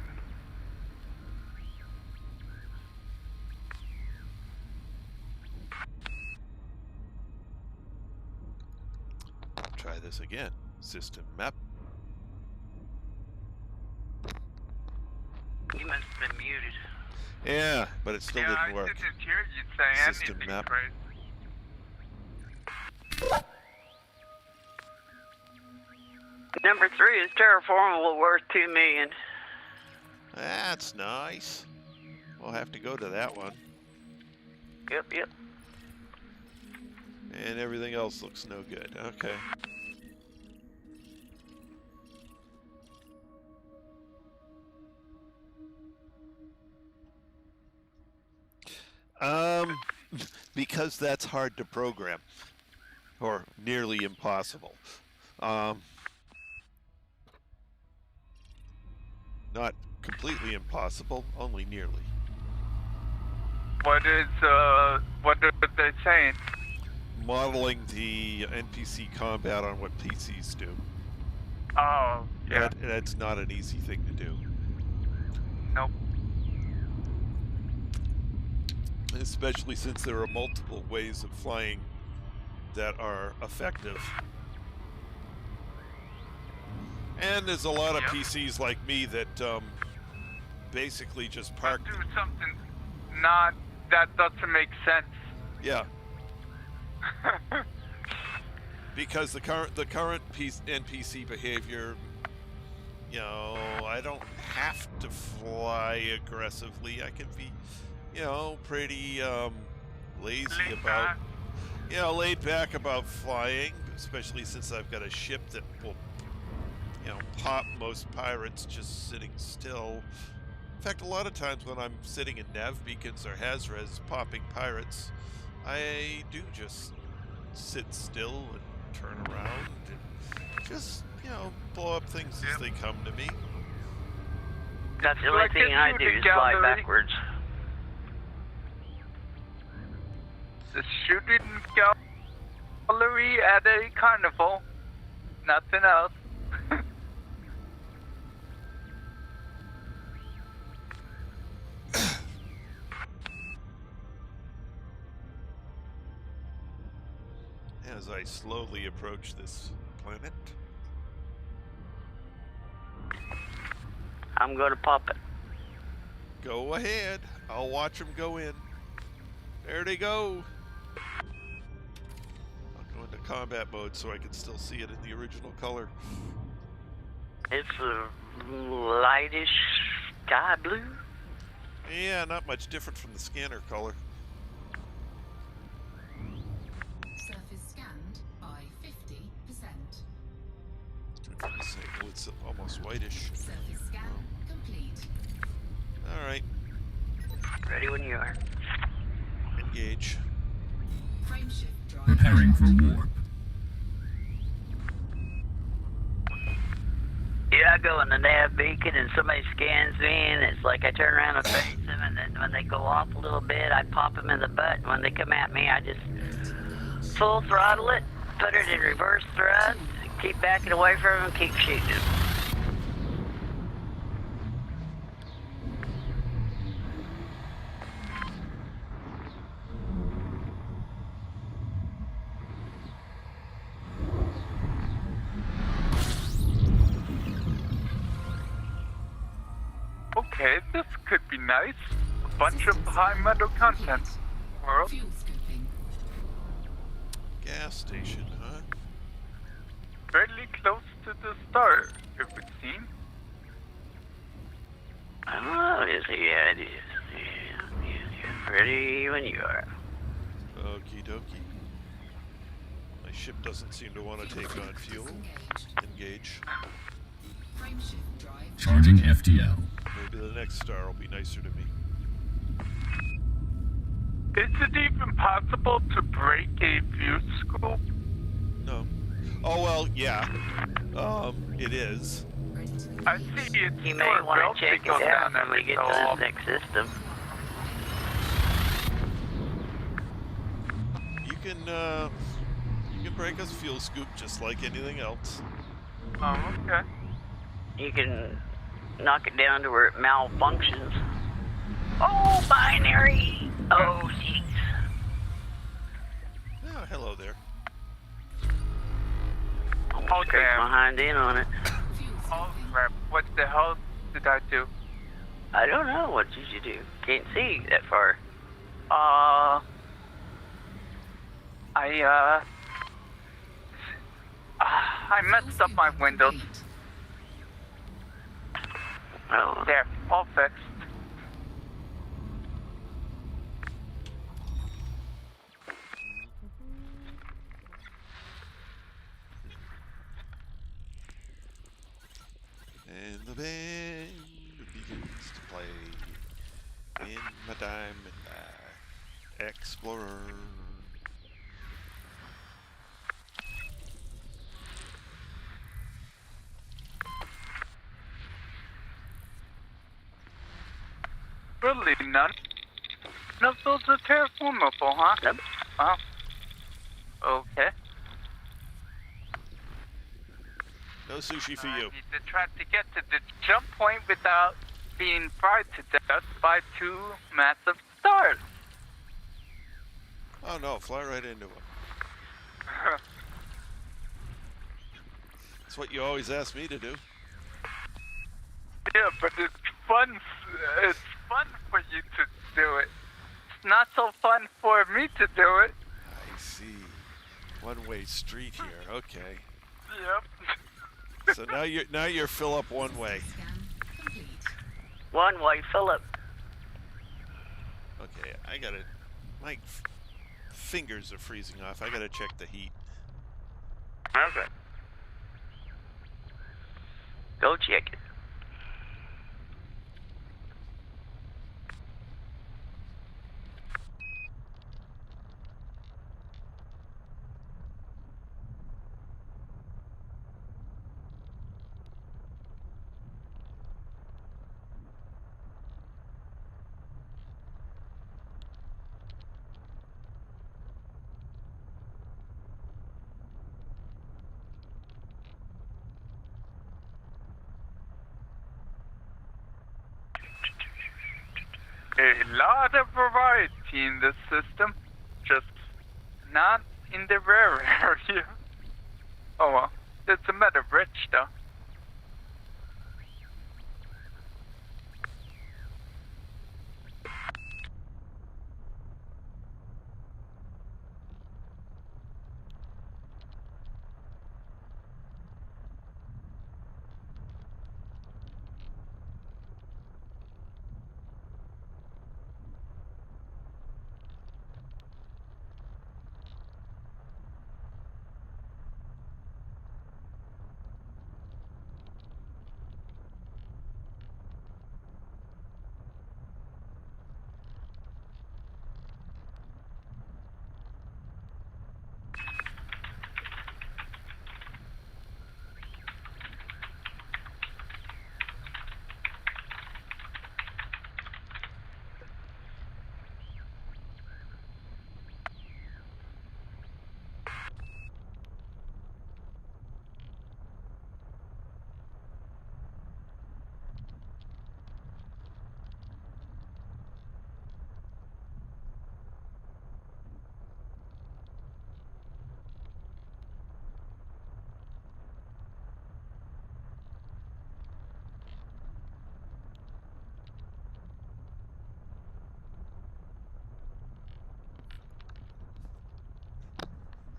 Try this again. System map. You must have been muted. Yeah, but it still Yeah, I didn't work. didn't hear you say System anything map. crazy. Number 3 is terraformable, worth $2 million. That's nice. We'll have to go to that one. Yep, yep. And everything else looks no good. Okay. Because that's hard to program. Or nearly impossible. Not completely impossible, only nearly. What are they saying? Modeling the NPC combat on what PCs do. Oh, yeah. That's not an easy thing to do. Nope. Especially since there are multiple ways of flying that are effective. And there's a lot of PCs like me that basically just park. Do something that doesn't make sense. Yeah. Because the current NPC behavior, you know, I don't have to fly aggressively. I can be, you know, pretty lazy about, you know, laid back about flying, especially since I've got a ship that will, you know, pop most pirates just sitting still. In fact, a lot of times when I'm sitting in nav beacons or Hazres popping pirates, I do just sit still and turn around and just, you know, blow up things as they come to me. That's the only thing I do is fly backwards. The shooting gallery at a carnival. Nothing else. As I slowly approach this planet. I'm going to pop it. Go ahead. I'll watch them go in. There they go. I'll go into combat mode so I can still see it in the original color. It's a lightish sky blue. Yeah, not much different from the scanner color. Surface scanned by 50%. For goodness sake, well, it's almost whitish. Surface scan complete. Alright, Ready when you are. engage. Frameshift drive. Preparing for warp. Yeah, I go in the nav beacon and somebody scans me and it's like I turn around and face them and then when they go off a little bit, I pop them in the butt and when they come at me, I just full throttle it, put it in reverse thrust, keep backing away from them, keep shooting them. Okay, this could be nice. A bunch of high metal content. World. Fuel scooping. Gas station, huh? Fairly close to the star, it would seem. Oh, is it? Yeah, it is. Yeah. Ready when you are. Okie dokie. My ship doesn't seem to want to take on fuel. Engage. Frameshift drive. Charging FTL. Maybe the next star will be nicer to me. Is it even possible to break a view scope? No. Oh, well, yeah. It is. I see it's You may want to check it out when we get to the often. next system. You can break a fuel scoop just like anything else. Oh, okay. You can knock it down to where it malfunctions. Oh, binary! Oh, jeez. Oh, hello there. Almost scraped my hind end on it. Fuel Oh scooping. crap, what the hell did I do? I don't know. What did you do? Can't see that far. I messed up my windows. Complete. Oh. There, all fixed. And the band begins to play in my Diamond Explorer. Really none. None of those are terraformable, huh? Yep. Oh. Okay. No sushi for I you. need to try to get to the jump point without being fried to death by two massive stars. Oh no, fly right into it. That's what you always ask me to do. Yeah, but it's fun. It's fun for you to do it. It's not so fun for me to do it. I see. One-way street here. Okay. Yep. So now you're fill up one way. Scan complete. One way, Philip. Okay, I gotta. My fingers are freezing off. I gotta check the heat. Okay. Go check it. A lot of variety in this system, just not in the rare area. Oh well, it's a matter of rich though.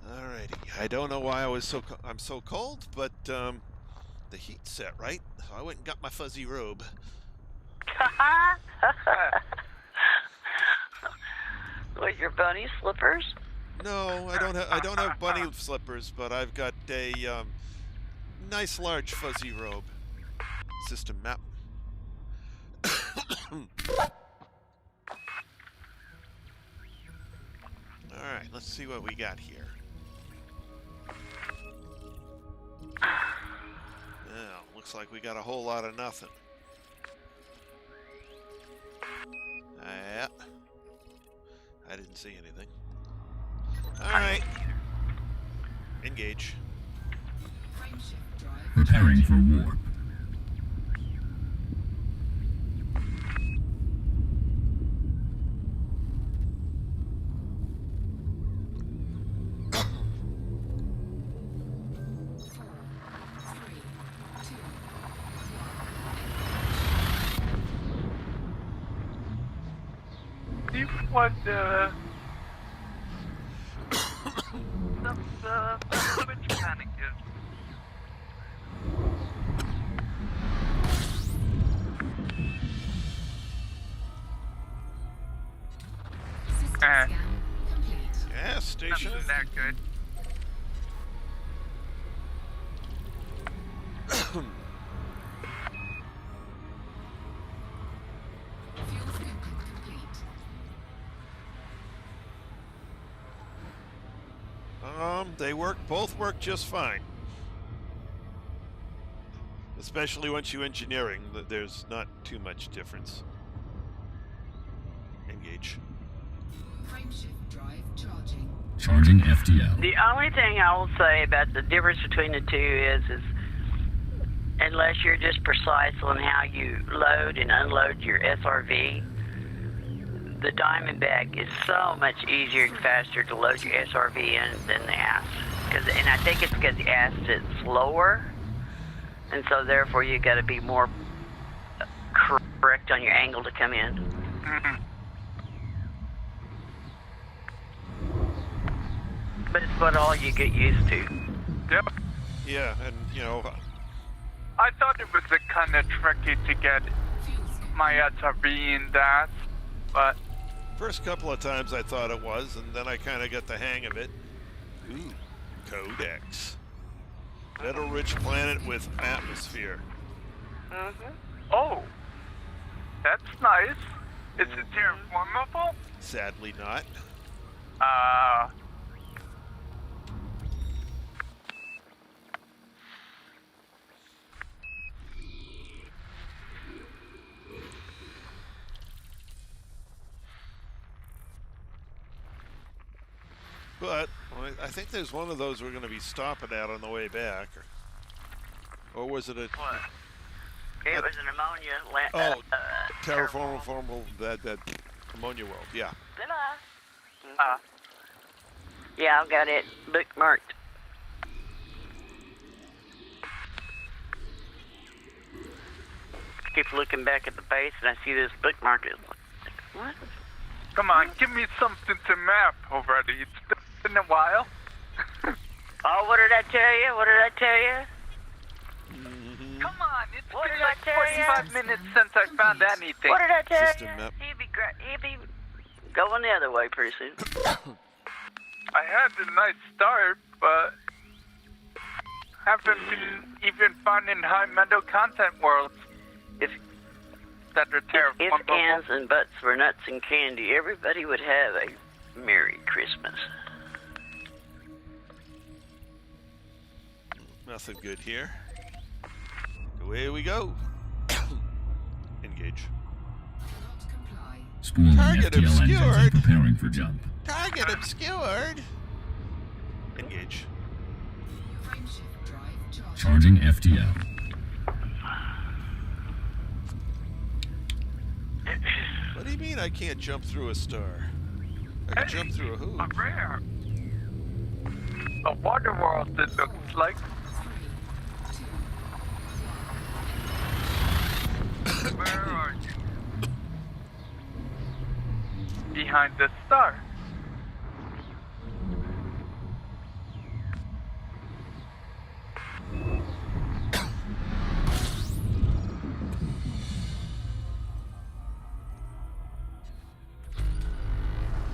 Alrighty. I don't know why I'm so cold, but the heat's set right. So I went and got my fuzzy robe. What, your bunny slippers? No, I don't have bunny slippers, but I've got a nice large fuzzy robe. System map. All right, let's see what we got here. Well, looks like we got a whole lot of nothing. Yeah. I didn't see anything. All right. Engage. Frameshift drive. Preparing for warp. see what the switch mechanic is. System Eh. scan complete. Gas station. Nothing that good. Fuel scooping complete. They both work just fine. Especially once you engineering, there's not too much difference. Engage. Frameshift drive charging. Charging FTL. The only thing I will say about the difference between the two is unless you're just precise on how you load and unload your SRV, the Diamondback is so much easier and faster to load your SRV in than the AST. And I think it's because the AST is slower, and so therefore you got to be more correct on your angle to come in. Mhm. But it's about all you get used to. Yep. Yeah, and you know, I thought it was kind of tricky to get Fuel scooping. my SRV in that, but first couple of times I thought it was, and then I kind of got the hang of it. Ooh, Codex. Metal-rich planet with atmosphere. oh, that's nice. Is it terraformable? Sadly not. But I think there's one of those we're going to be stopping at on the way back. Or was it a What? It was an ammonia terraformable that ammonia world? Yeah. Yeah, I've got it bookmarked. Keep looking back at the base and I see this bookmark. It's like, what? Come on, give me something to map already. It's been a while. Oh, what did I tell you? What did I tell you? Come on, it's What been did I like tell ya? 45 minutes since I found anything. What did I tell System you? map. He'd be going the other way pretty soon. I had a nice start, but haven't been even finding high metal content worlds If that are if terraformable. cans and butts were nuts and candy, everybody would have a Merry Christmas. Nothing good here. Away we go. Engage. Cannot comply. Spooling Target FTL engines obscured. and preparing for jump. Target obscured. Engage. Frameshift drive Charging charging. FTL. What do you mean I can't jump through a star? I can jump through a hoop. A rare. A water world, it looks like. 3, 2, Where are you? Behind the star.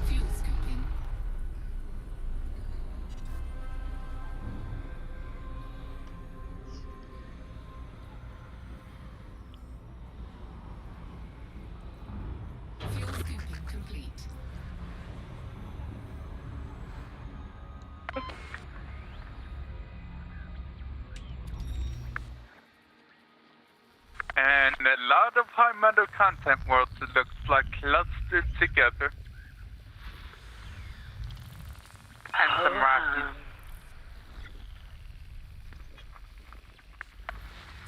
fuel scooping. Fuel scooping complete. And a lot of high metal content worlds, it looks like, clustered together. And some rockies.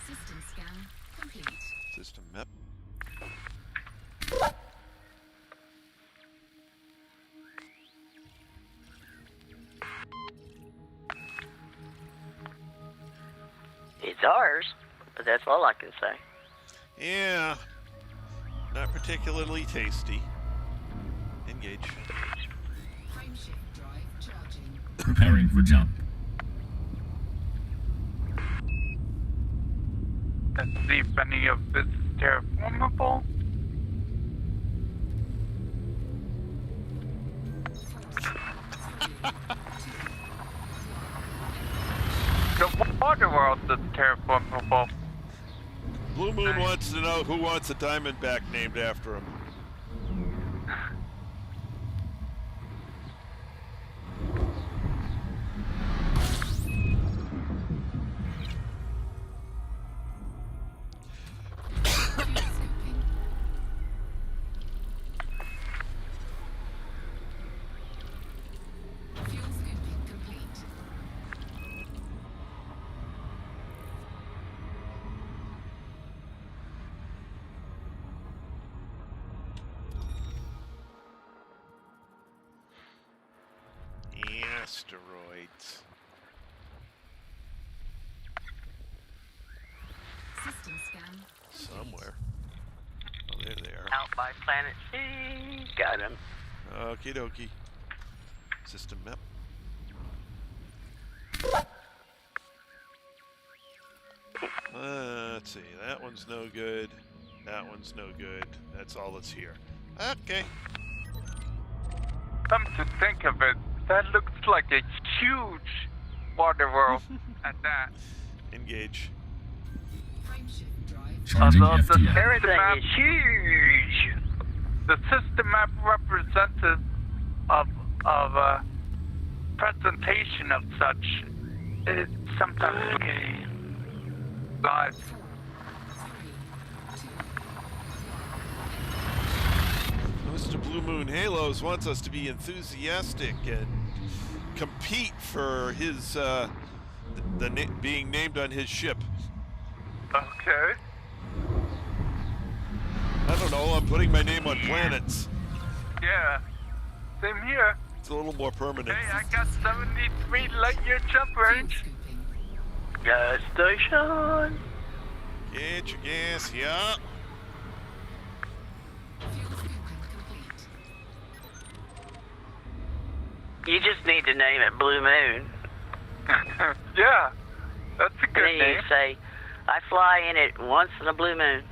System scan complete. System map. It's ours, but that's all I can say. Yeah. Not particularly tasty. Engage. Frameshift drive charging. Preparing for jump. Let's see if any of this is terraformable. The water world is terraformable. Blue Moon wants to know who wants a Diamondback named after him. Fuel scooping complete. Asteroids. System scan. Somewhere. Oh, there they are. Out by Planet C. Got him. Okie dokie. System map. Let's see. That one's no good. That one's no good. That's all that's here. Okay. Come to think of it, that looks like a huge water world at that. Engage. Frameshift drive. Charging Although the FTL. system map, Thing is huge. the system map representative of a presentation of such is sometimes Okay. live. 4, 3, 2, Mr. Blue Moon Halos wants us to be enthusiastic and compete for his being named on his ship. Okay. I don't know. I'm putting my name on planets. Yeah. Same here. It's a little more permanent. Hey, I got 73 light year jump fuel range. scooping. Gas station. Get your gas, yeah. Fuel scooping complete. You just need to name it Blue Moon. Yeah. That's a And good then you name. say, I fly in it once in a blue moon.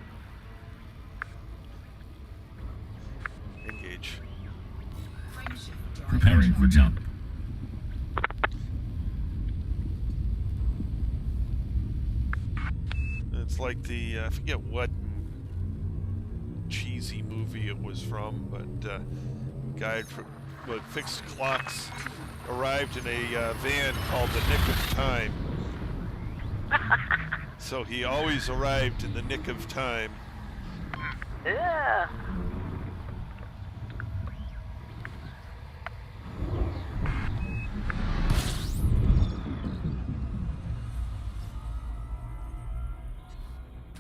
Engage. Frameshift drive. Preparing for jump. It's like the, I forget what cheesy movie it was from, but guy with fixed clocks arrived in a van called the Nick of Time. So he always arrived in the nick of time. Yeah.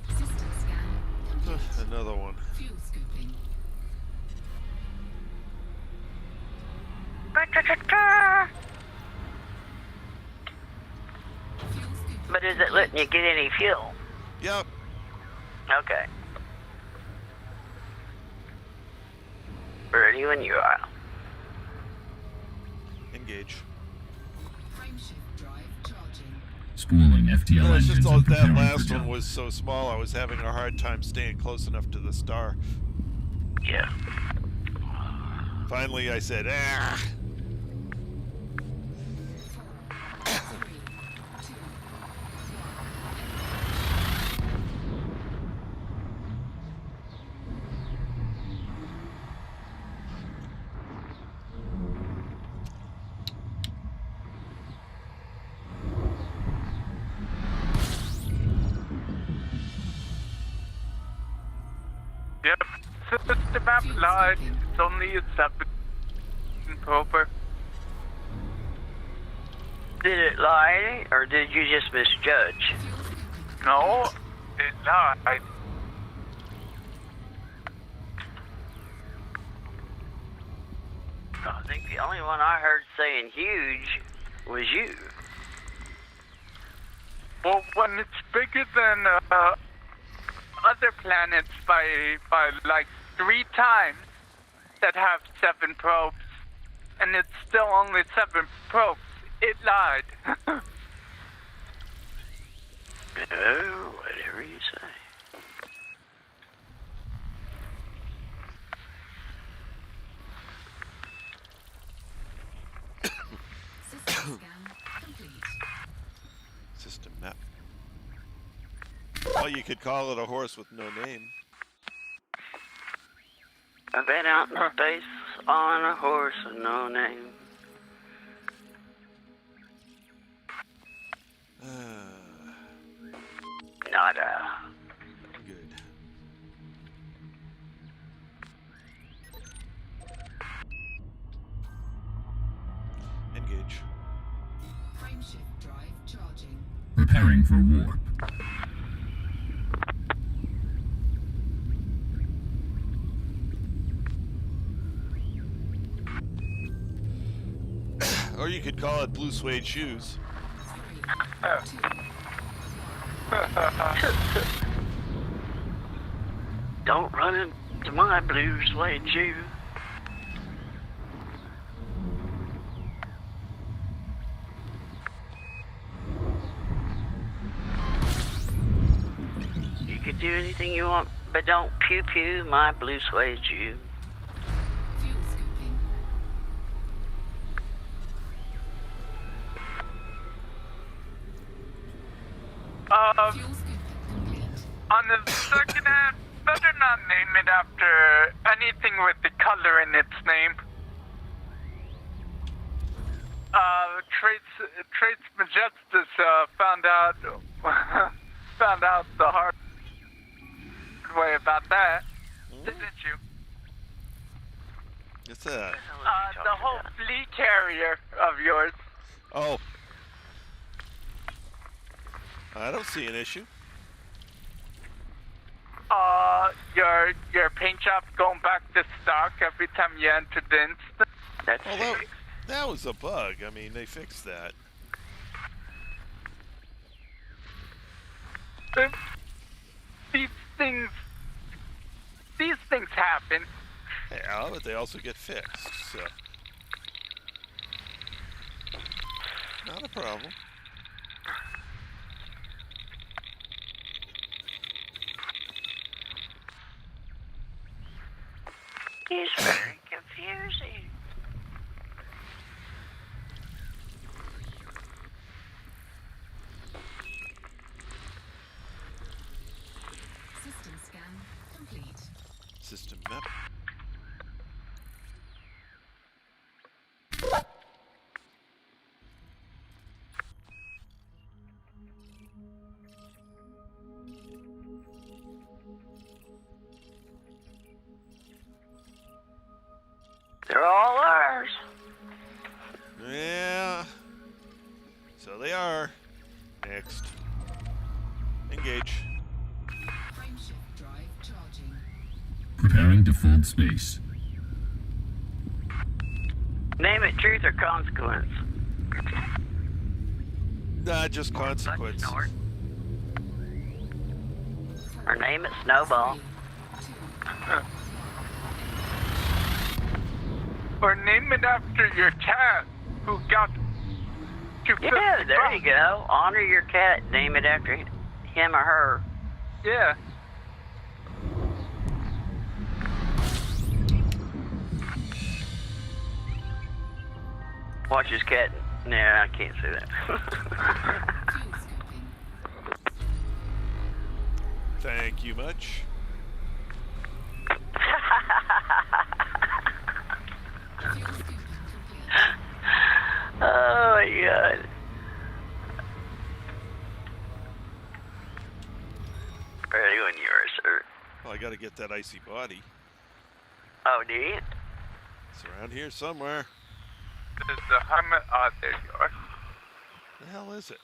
System scan complete. Another one. Fuel scooping. Fuel scooping. But is it letting you get any fuel? Yep. Okay. Ready when you are. Engage. Frameshift drive charging. Spooling FTL No, it's engines just all and that preparing for last one jump. was so small, I was having a hard time staying close enough to the star. Yeah. Finally, I said, ah. 4, 3, 2, 1. Yep. System map live. It's only a 7 October. Did it lie, or did you just misjudge? No, it lied. I think the only one I heard saying huge was you. Well, when it's bigger than other planets by like 3 times, that have 7 probes, and it's still only 7 probes. It lied. Oh, whatever you say. System scan complete. System map. Well, you could call it a horse with no name. I've been out in space on a horse with no name. Nada. Good. Engage. Frameshift drive charging. Preparing for warp. Or you could call it blue suede shoes. 3, 2, Don't run into my blue suede shoe. You can do anything you want, but don't pew-pew my blue suede shoe. fuel scooping. Fuel scooping complete. On the second hand, better not name it after anything with the color in its name. Traits Majestus found out the hard way about that, didn't you? What's that? The whole flea carrier of yours. Oh. I don't see an issue. Your paint job going back to stock every time you entered the instance. That's Although, fixed. that was a bug. I mean, they fixed that. These things happen. Yeah, but they also get fixed, so. Not a problem. It's very confusing. System scan complete. System map. They're all ours. Yeah. So they are. Next. Engage. Frameshift drive charging. Preparing to fold space. Name it truth or consequence. Nah, just consequence. Snort. Or name it Snowball. 3, 2, Or name it after your cat who got to Yeah, there you go. Honor your cat. Name it after him or her. Yeah. Watch his cat. Nah, I can't say that. fuel scooping. Thank you much. Fuel scooping complete. Oh my god. Ready when you are, sir. Well, I gotta get that icy body. Oh, do you? It's around here somewhere. There's the helmet. There you are. The hell is it?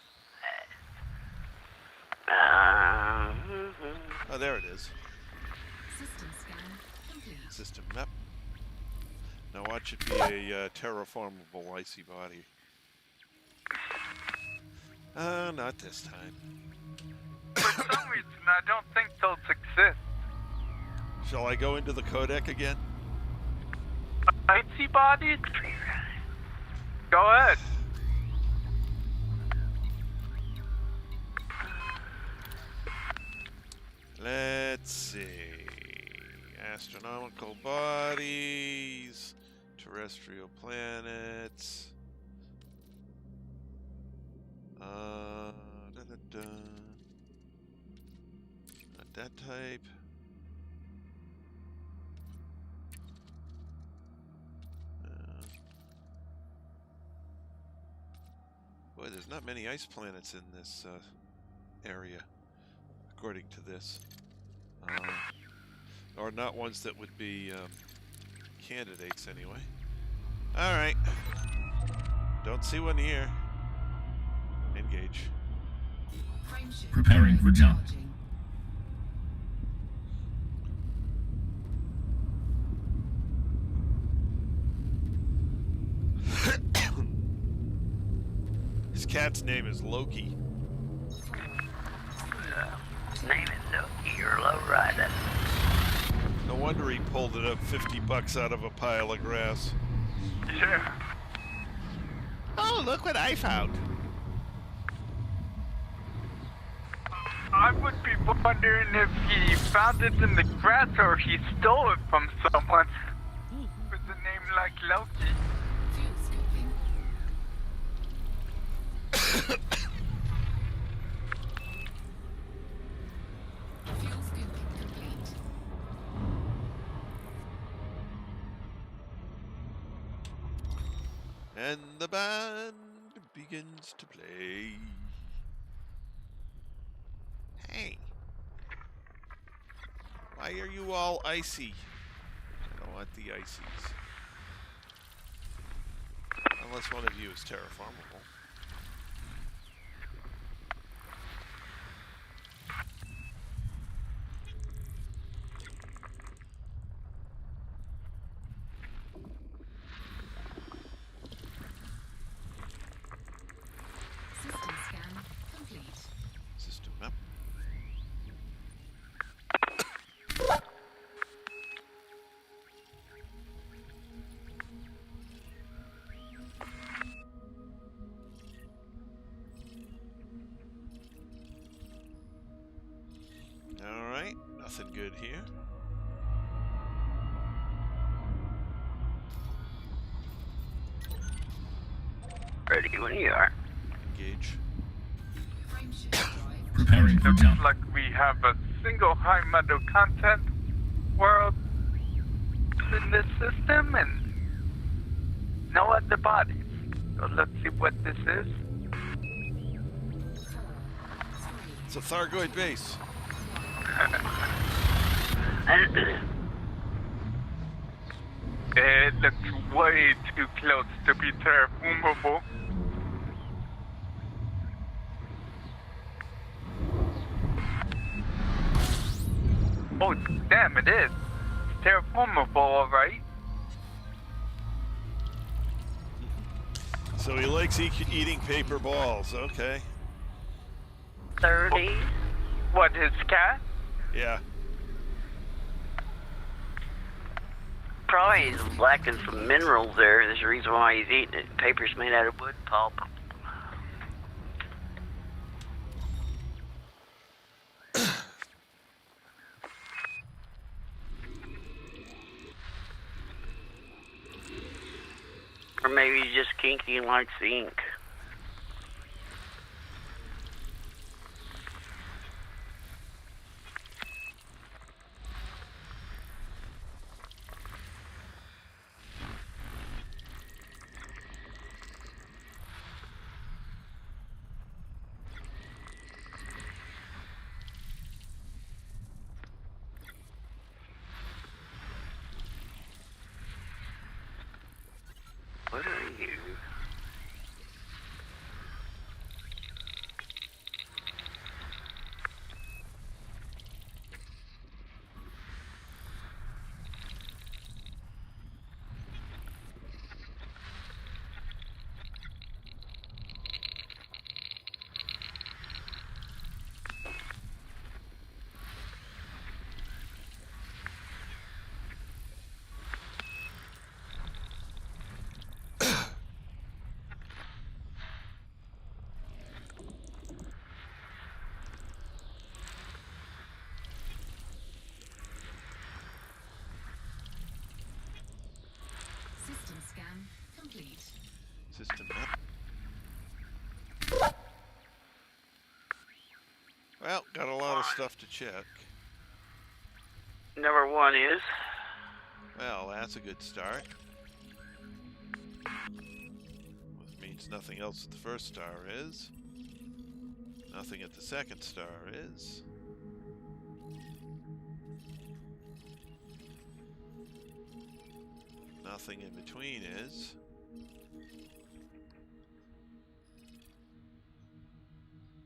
Mhm. Oh, there it is. System scan complete. System map. Now watch it be a terraformable icy body. Not this time. For some reason, I don't think those exist. Shall I go into the codec again? icy bodies? Go ahead. Let's see. Astronomical bodies, terrestrial planets. Not that type. Boy, there's not many ice planets in this area, according to this. Or not ones that would be candidates, anyway. Alright. Don't see one here. Engage. Frameshift Preparing for jump. charging. His cat's name is Loki. Name is Loki, you're low rider. No wonder he pulled it up $50 out of a pile of grass. Yeah. Oh, look what I found. I would be wondering if he found it in the grass or he stole it from someone with a name like Loki. Fuel scooping. Fuel scooping complete. And the band begins to play. Hey. Why are you all icy? I don't want the icies. Unless one of you is terraformable. System scan complete. System map. Alright, nothing good here. Ready when you are. Engage. Frameshift drive. Preparing for Looks jump. like we have a single high metal content world in this system and no other bodies. So let's see what this is. 4, 3, It's a Thargoid base. It looks way too close to be terraformable. Oh, damn, it is. It's terraformable, alright. So he likes eating paper balls. Okay. 30. What, his cat? Yeah. Probably he's lacking some minerals there. There's a reason why he's eating it. Paper's made out of wood pulp. Or maybe he's just kinky and likes the ink. What are you? scan complete. System up. Well, got a lot of stuff to check. Number 1 is... Well, that's a good start. Which means nothing else at the first star is. Nothing at the second star is. Nothing in between is.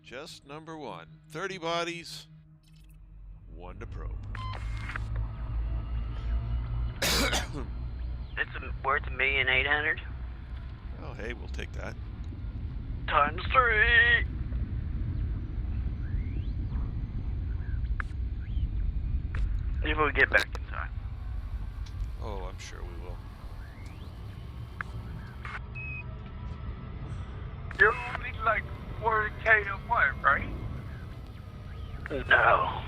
Just number 1. 30 bodies, 1 to probe. It's worth $1,800,000. Oh, hey, we'll take that. Times 3. If we get back in time. Oh, I'm sure we will. You're only like 4K away, right? No.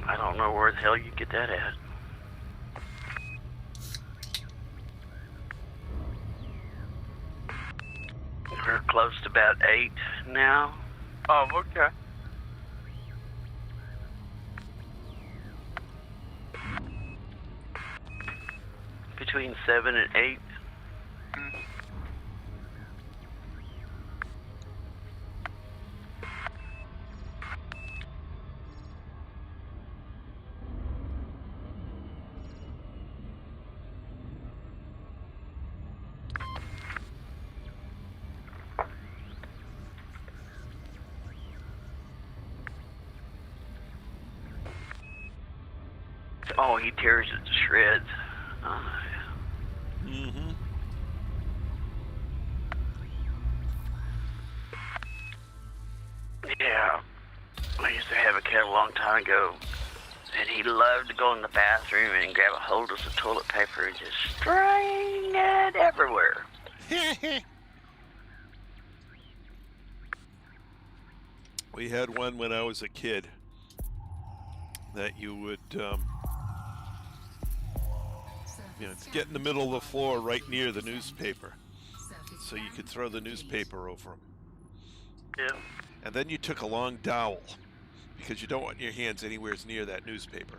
I don't know where the hell you get that at. We're close to about 8 now. Oh, okay. Between 7 and 8. Oh, he tears it to shreds. Mm-hmm. Yeah. I used to have a cat a long time ago, and he loved to go in the bathroom and grab a hold of the toilet paper and just string it everywhere. We had one when I was a kid that you would, get in the middle of the floor right near the newspaper, so you could throw the newspaper over him. Yeah. And then you took a long dowel, because you don't want your hands anywhere near that newspaper.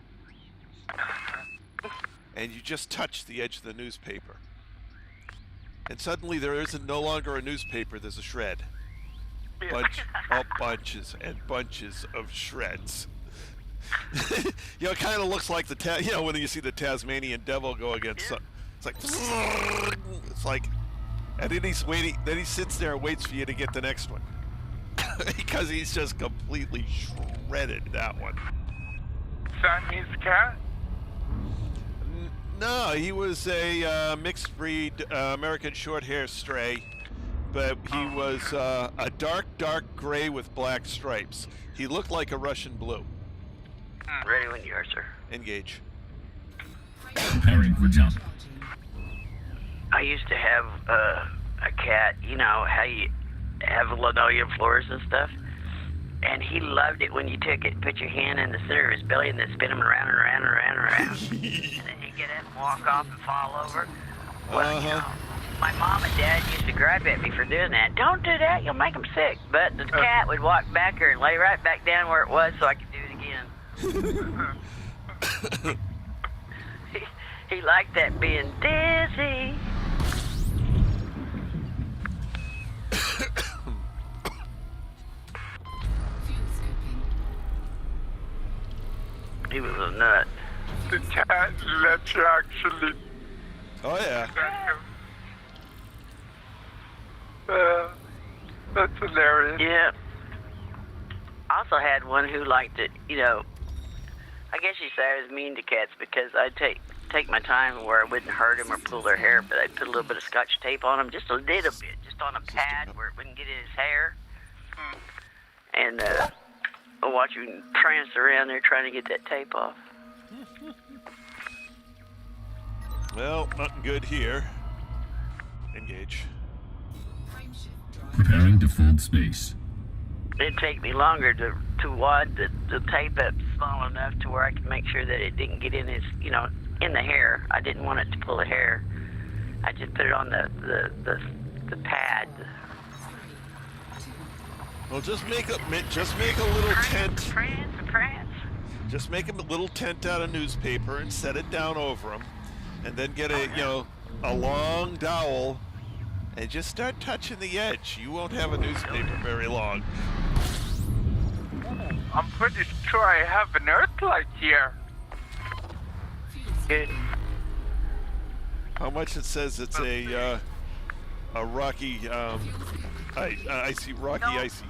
And you just touch the edge of the newspaper. And suddenly there isn't no longer a newspaper, there's a shred. Bunches and bunches of shreds. It kind of looks like when you see the Tasmanian devil go against something. It's like, and then he's waiting. Then he sits there and waits for you to get the next one, because he's just completely shredded that one. Siamese cat? No, he was a mixed breed American Shorthair stray, but he was a dark gray with black stripes. He looked like a Russian blue. Ready when you are, sir. Engage. Preparing for jump. I used to have a cat, you know how you have linoleum floors and stuff? And he loved it when you took it and put your hand in the center of his belly and then spin him around and around and around and around. And then he'd get up and walk off and fall over. Well, you know, my mom and dad used to gripe at me for doing that. Don't do that, you'll make him sick. But the cat would walk back here and lay right back down where it was so I could do it again. He liked that being dizzy. He was a nut. The cat let you actually... Oh yeah. That's hilarious. Yeah. I also had one who liked it, you know. I guess you say I was mean to cats because I'd take my time where I wouldn't hurt them or pull their hair, but I'd put a little bit of Scotch tape on them, just a little bit, just on a pad where it wouldn't get in his hair. And I'll watch him prance around there trying to get that tape off. Well, nothing good here. Engage. Preparing to fold space. It'd take me longer to wad the tape up small enough to where I could make sure that it didn't get in his, you know, in the hair. I didn't want it to pull the hair. I just put it on the pad. Well, just make a little tent. France. Just make a little tent out of newspaper and set it down over them, and then get a long dowel, and just start touching the edge. You won't have a newspaper very long. I'm pretty sure I have an Earthlight here. Good. How much it says it's a rocky, icy, rocky, No. icy.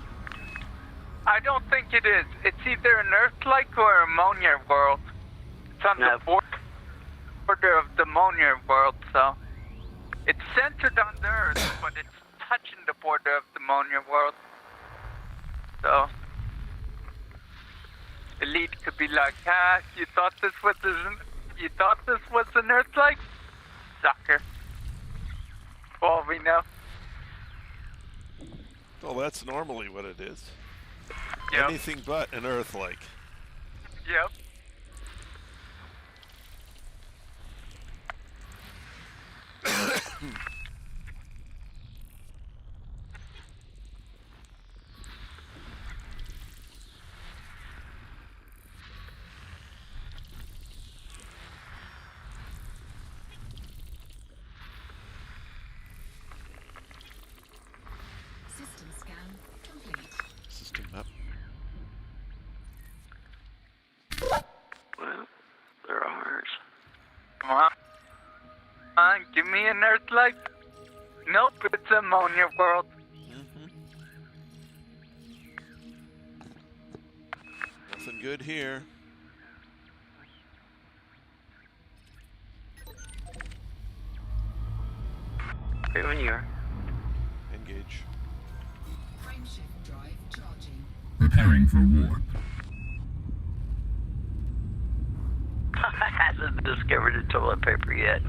I don't think it is. It's either an Earthlight or ammonia world. It's on No. the border of the ammonia world, so it's centered on the Earth, but it's touching the border of the ammonia world. So the lead could be like, you thought this was an Earthlight? Sucker. For all we know. Well, that's normally what it is. Yep. Anything but an Earth-like. Yep. System scan complete. System map. Well, they're ours. Come on, give me an Earthlight. Nope, it's ammonia world. Nothing good here. Hey, when you're. Engage. Frameshift drive charging. Preparing for warp. Hasn't discovered the toilet paper yet.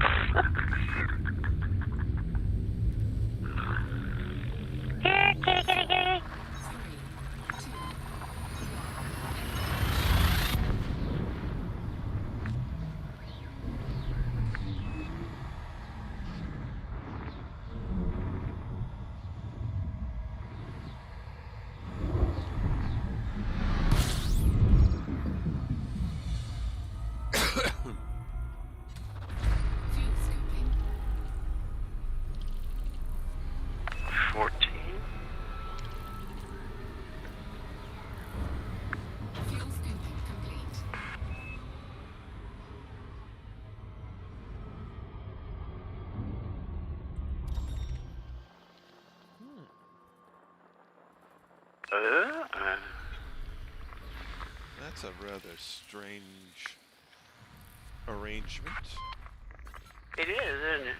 Here, kitty. 3, 2, fuel scooping. 14. Fuel scooping complete. That's a rather strange arrangement. It is, isn't it?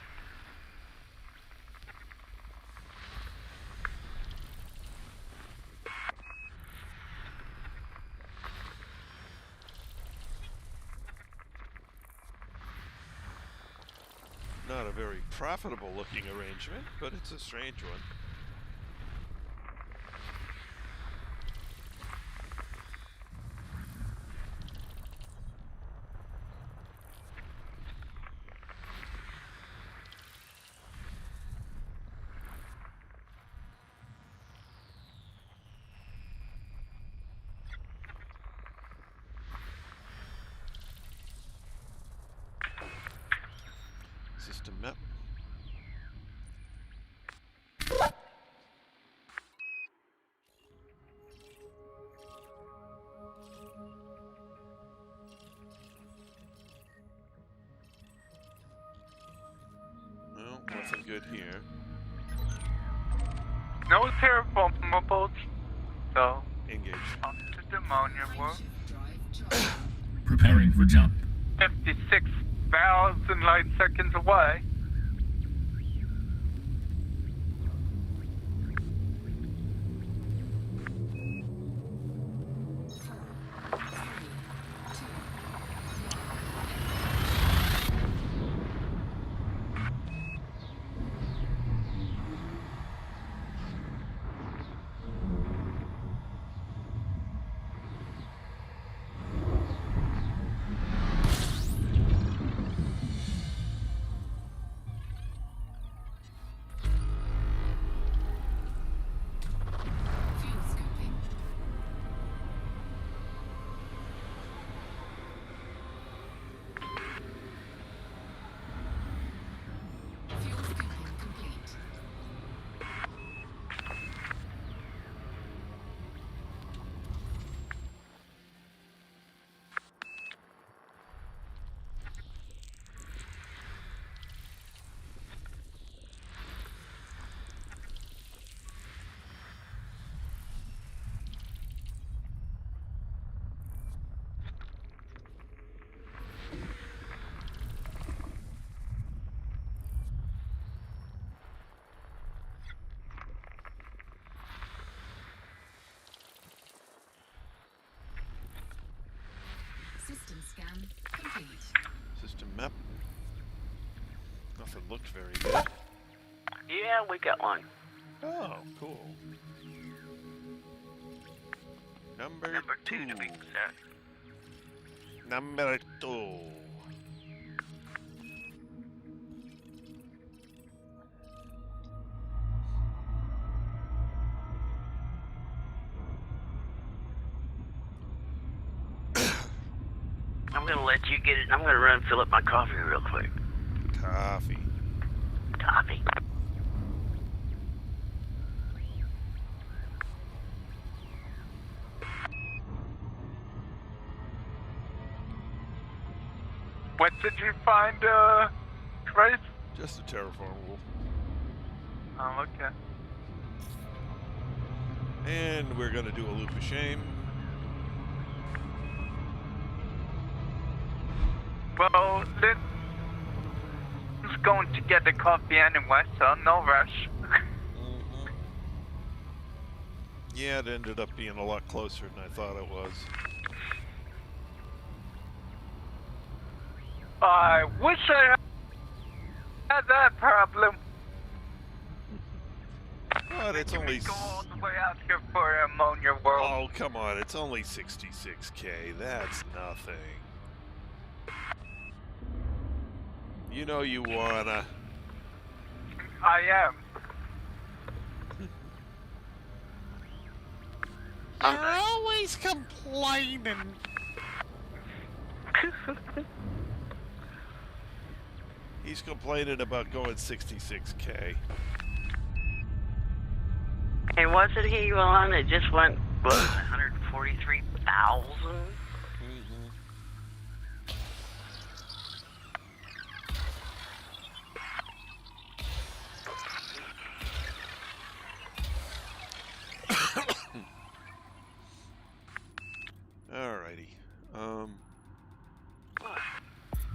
Not a very profitable looking arrangement, but it's a strange one. System map. Well, nothing good here. No terraformables. So, Engage. off to the ammonia world. Frameshift drive charging. Preparing for jump. 56,000 light seconds away. nothing looked very good. Yeah, we got one. Oh, cool. Number two. to be exact. Number two. I'm gonna let you get it. I'm gonna run and fill up my coffee real quick. Coffee. Coffee. What did you find, Trace? Just a terraformable. Oh, okay. And we're gonna do a loop of shame. Well, Lynn's going to get the coffee anyway, so no rush. Mm-hmm. Yeah, it ended up being a lot closer than I thought it was. I wish I had that problem. But it's only... Go all the way out here for Ammonia World. Oh, come on, it's only 66K. That's nothing. You know you wanna. I am. You're always complaining. He's complaining about going 66K. And wasn't he one that just went, what, 143,000? Alrighty.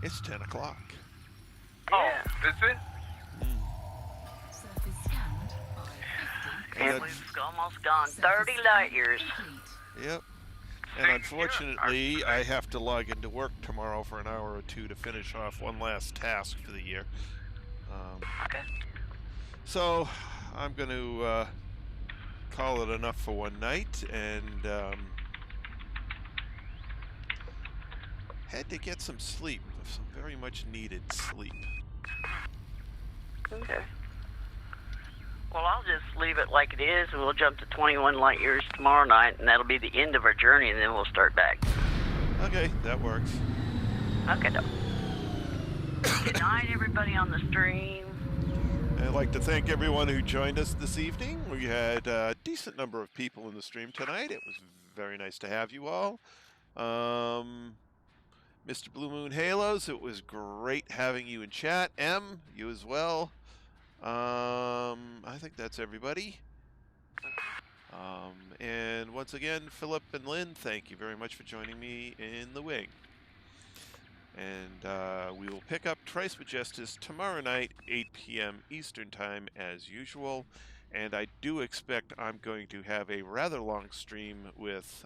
It's 10 o'clock. Oh, is it? Surface scanned by 50. And we've almost gone 30 light years. Complete. Yep. Same And here. unfortunately, I have to log into work tomorrow for an hour or two to finish off one last task for the year. Okay. So, I'm going to call it enough for one night and head to get some sleep. Some very much needed sleep. Okay. Well, I'll just leave it like it is, and we'll jump to 21 light years tomorrow night, and that'll be the end of our journey, and then we'll start back. Okay, that works. Okay, though. Good night, everybody on the stream. I'd like to thank everyone who joined us this evening. We had a decent number of people in the stream tonight. It was very nice to have you all. Mr. Blue Moon Halos, it was great having you in chat. M, you as well. I think that's everybody. And once again, Philip and Lynn, thank you very much for joining me in the wing. And we will pick up Trice Majestus tomorrow night, 8 p.m. Eastern Time, as usual. And I do expect I'm going to have a rather long stream with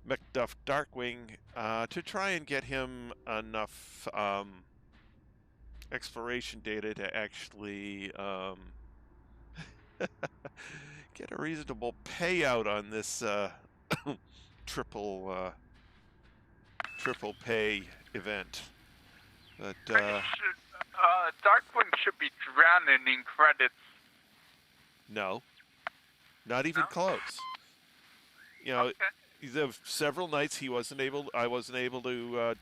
McDuff Darkwing to try and get him enough exploration data to actually get a reasonable payout on this triple pay event. But Darkwing should be drowning in credits. no, not even No? close. You know, Okay. there were several nights I wasn't able to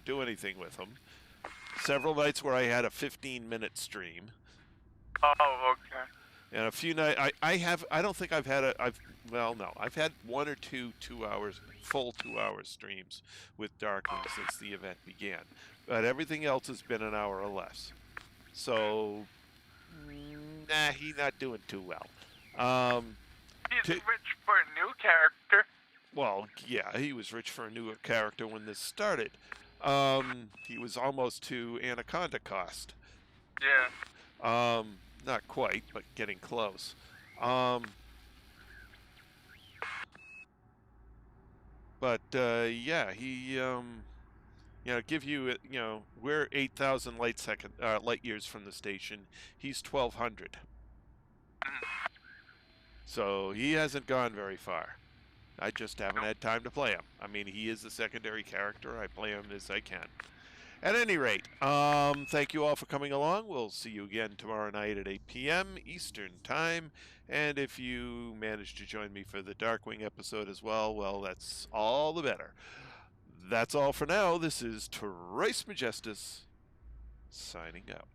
do anything with him. Several nights where I had a 15-minute stream. Oh, okay. And a few nights, I don't think I've had I've had one or two 2 hours, full 2 hour streams with Darkwing since the event began. But everything else has been an hour or less. So, nah, he's not doing too well. He's rich for a new character. Well, yeah, he was rich for a new character when this started. He was almost to Anaconda cost. Yeah. Not quite, but getting close. But yeah, he give you, we're 8,000 light years from the station. He's 1,200. So he hasn't gone very far. I just haven't had time to play him. I mean, he is the secondary character. I play him as I can. At any rate, thank you all for coming along. We'll see you again tomorrow night at 8 p.m. Eastern Time. And if you manage to join me for the Darkwing episode as well, well, that's all the better. That's all for now. This is Trace Majestus signing out.